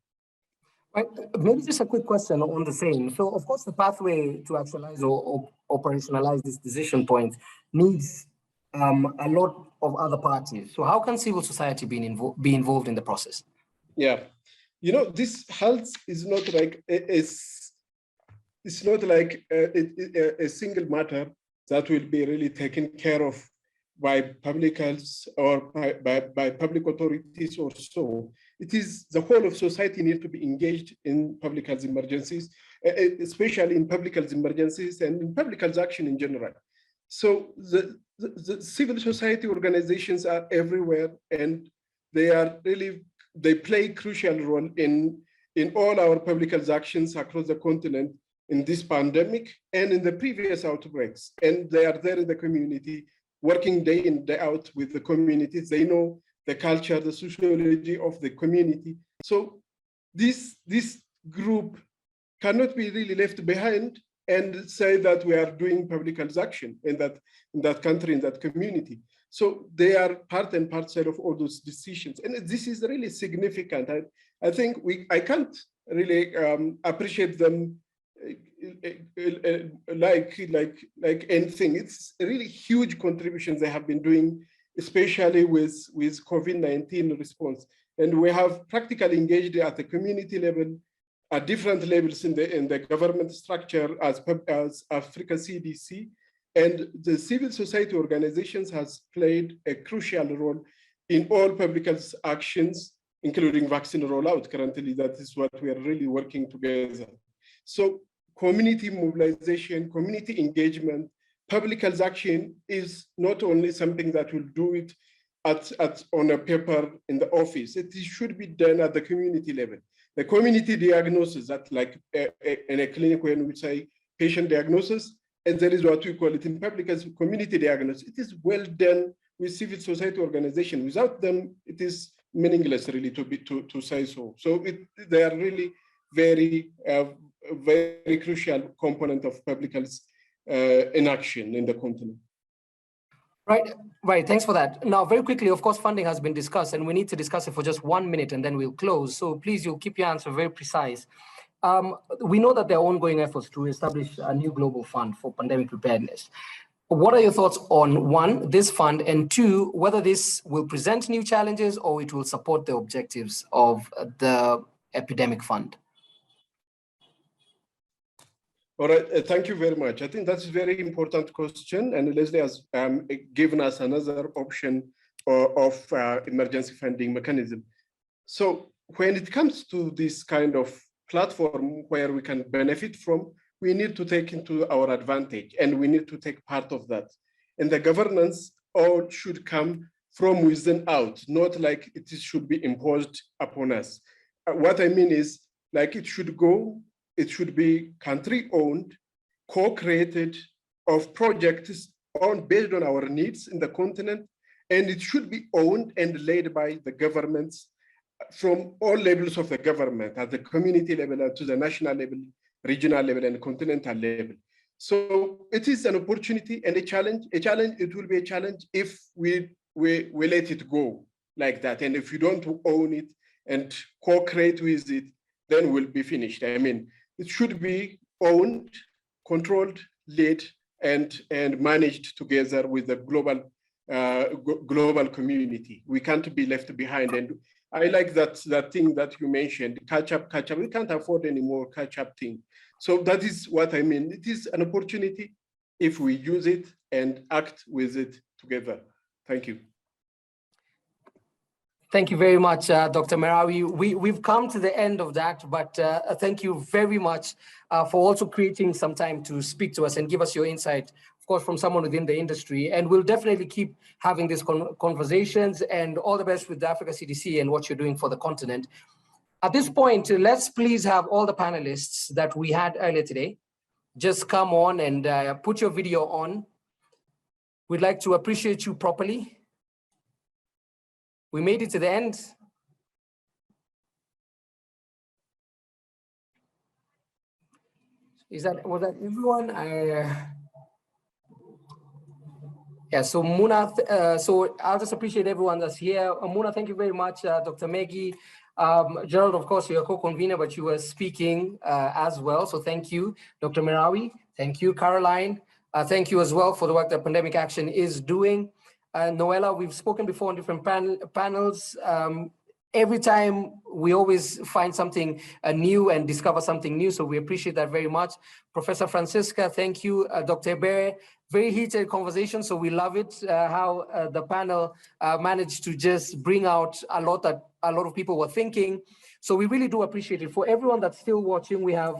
Right. Maybe just a quick question on the same. So, of course, the pathway to actualize or operationalize this decision point needs a lot of other parties. So how can civil society be involved in the process? Yeah, this health is not like it's not like a single matter that will be really taken care of by public health or by public authorities or so. It is the whole of society needs to be engaged in public health emergencies, especially in public health emergencies and in public health action in general. So the civil society organizations are everywhere, and they play a crucial role in all our public health actions across the continent in this pandemic and in the previous outbreaks. And they are there in the community, working day in, day out with the communities. They know the culture, the sociology of the community. So this group cannot be really left behind and say that we are doing public health action in that country, in that community. So they are part and parcel of all those decisions. And this is really significant. I think I can't really appreciate them like anything. It's really huge contributions they have been doing, especially with COVID-19 response. And we have practically engaged at the community level, at different levels in the government structure as Africa CDC, and the civil society organizations has played a crucial role in all public health actions, including vaccine rollout. Currently, that is what we are really working together. So community mobilization, community engagement, public health action is not only something that will do it on a paper in the office. It should be done at the community level. The community diagnosis, that like in a clinic when we say patient diagnosis, and there is what we call it in public as community diagnosis. It is well done with civil society organization. Without them, it is meaningless really to say so. So they are really very crucial component of public health in action in the continent. Right. Thanks for that. Now, very quickly, of course, funding has been discussed, and we need to discuss it for just 1 minute, and then we'll close. So please, you'll keep your answer very precise. We know that there are ongoing efforts to establish a new global fund for pandemic preparedness. What are your thoughts on, one, this fund, and two, whether this will present new challenges or it will support the objectives of the epidemic fund? All right, thank you very much. I think that's a very important question, and Leslie has given us another option of emergency funding mechanism. So when it comes to this kind of platform where we can benefit from, we need to take into our advantage, and we need to take part of that. And the governance all should come from within out, not like it should be imposed upon us. What I mean is, like it should be country-owned, co-created of projects based on our needs in the continent, and it should be owned and led by the governments from all levels of the government, at the community level, to the national level, regional level, and continental level. So it is an opportunity and a challenge. It will be a challenge if we let it go like that. And if you don't own it and co-create with it, then we'll be finished. I mean, it should be owned, controlled, led, and managed together with the global community. We can't be left behind. And I like that thing that you mentioned, catch up. We can't afford any more catch-up thing. So that is what I mean. It is an opportunity if we use it and act with it together. Thank you. Thank you very much, Dr. Merawi. We've come to the end of that, but thank you very much for also creating some time to speak to us and give us your insight, of course, from someone within the industry. And we'll definitely keep having these conversations, and all the best with the Africa CDC and what you're doing for the continent. At this point, let's please have all the panelists that we had earlier today just come on and put your video on. We'd like to appreciate you properly. We made it to the end. Was that everyone? Yeah, so Muna, so I'll just appreciate everyone that's here. Muna, thank you very much. Dr. Maggie, Gerald, of course, you're a co-convener, but you were speaking as well. So thank you. Dr. Merawi, thank you. Caroline, thank you as well for the work that Pandemic Action is doing. Noella, we've spoken before on different panels. Every time we always find something new and discover something new, so we appreciate that very much. Professor Francisca, thank you. Dr. Ebere, very heated conversation, so we love it, how the panel managed to just bring out a lot that a lot of people were thinking. So we really do appreciate it. For everyone that's still watching, we have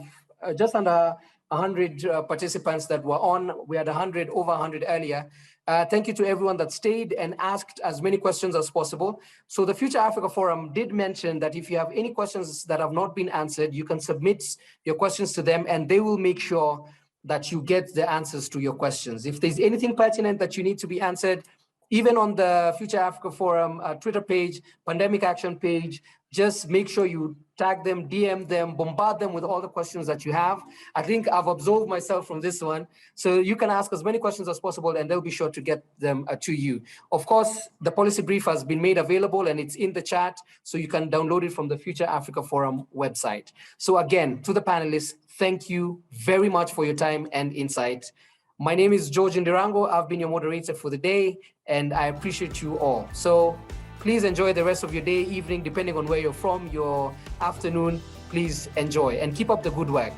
just under 100 participants that were on. We had over 100 earlier. Thank you to everyone that stayed and asked as many questions as possible. So the Future Africa Forum did mention that if you have any questions that have not been answered, you can submit your questions to them and they will make sure that you get the answers to your questions. If there's anything pertinent that you need to be answered, even on the Future Africa Forum Twitter page, Pandemic Action page, just make sure you tag them, DM them, bombard them with all the questions that you have. I think I've absolved myself from this one. So you can ask as many questions as possible and they'll be sure to get them to you. Of course, the policy brief has been made available and it's in the chat, so you can download it from the Future Africa Forum website. So again, to the panelists, thank you very much for your time and insight. My name is George Ndirango. I've been your moderator for the day, and I appreciate you all. So please enjoy the rest of your day, evening, depending on where you're from, your afternoon. Please enjoy and keep up the good work.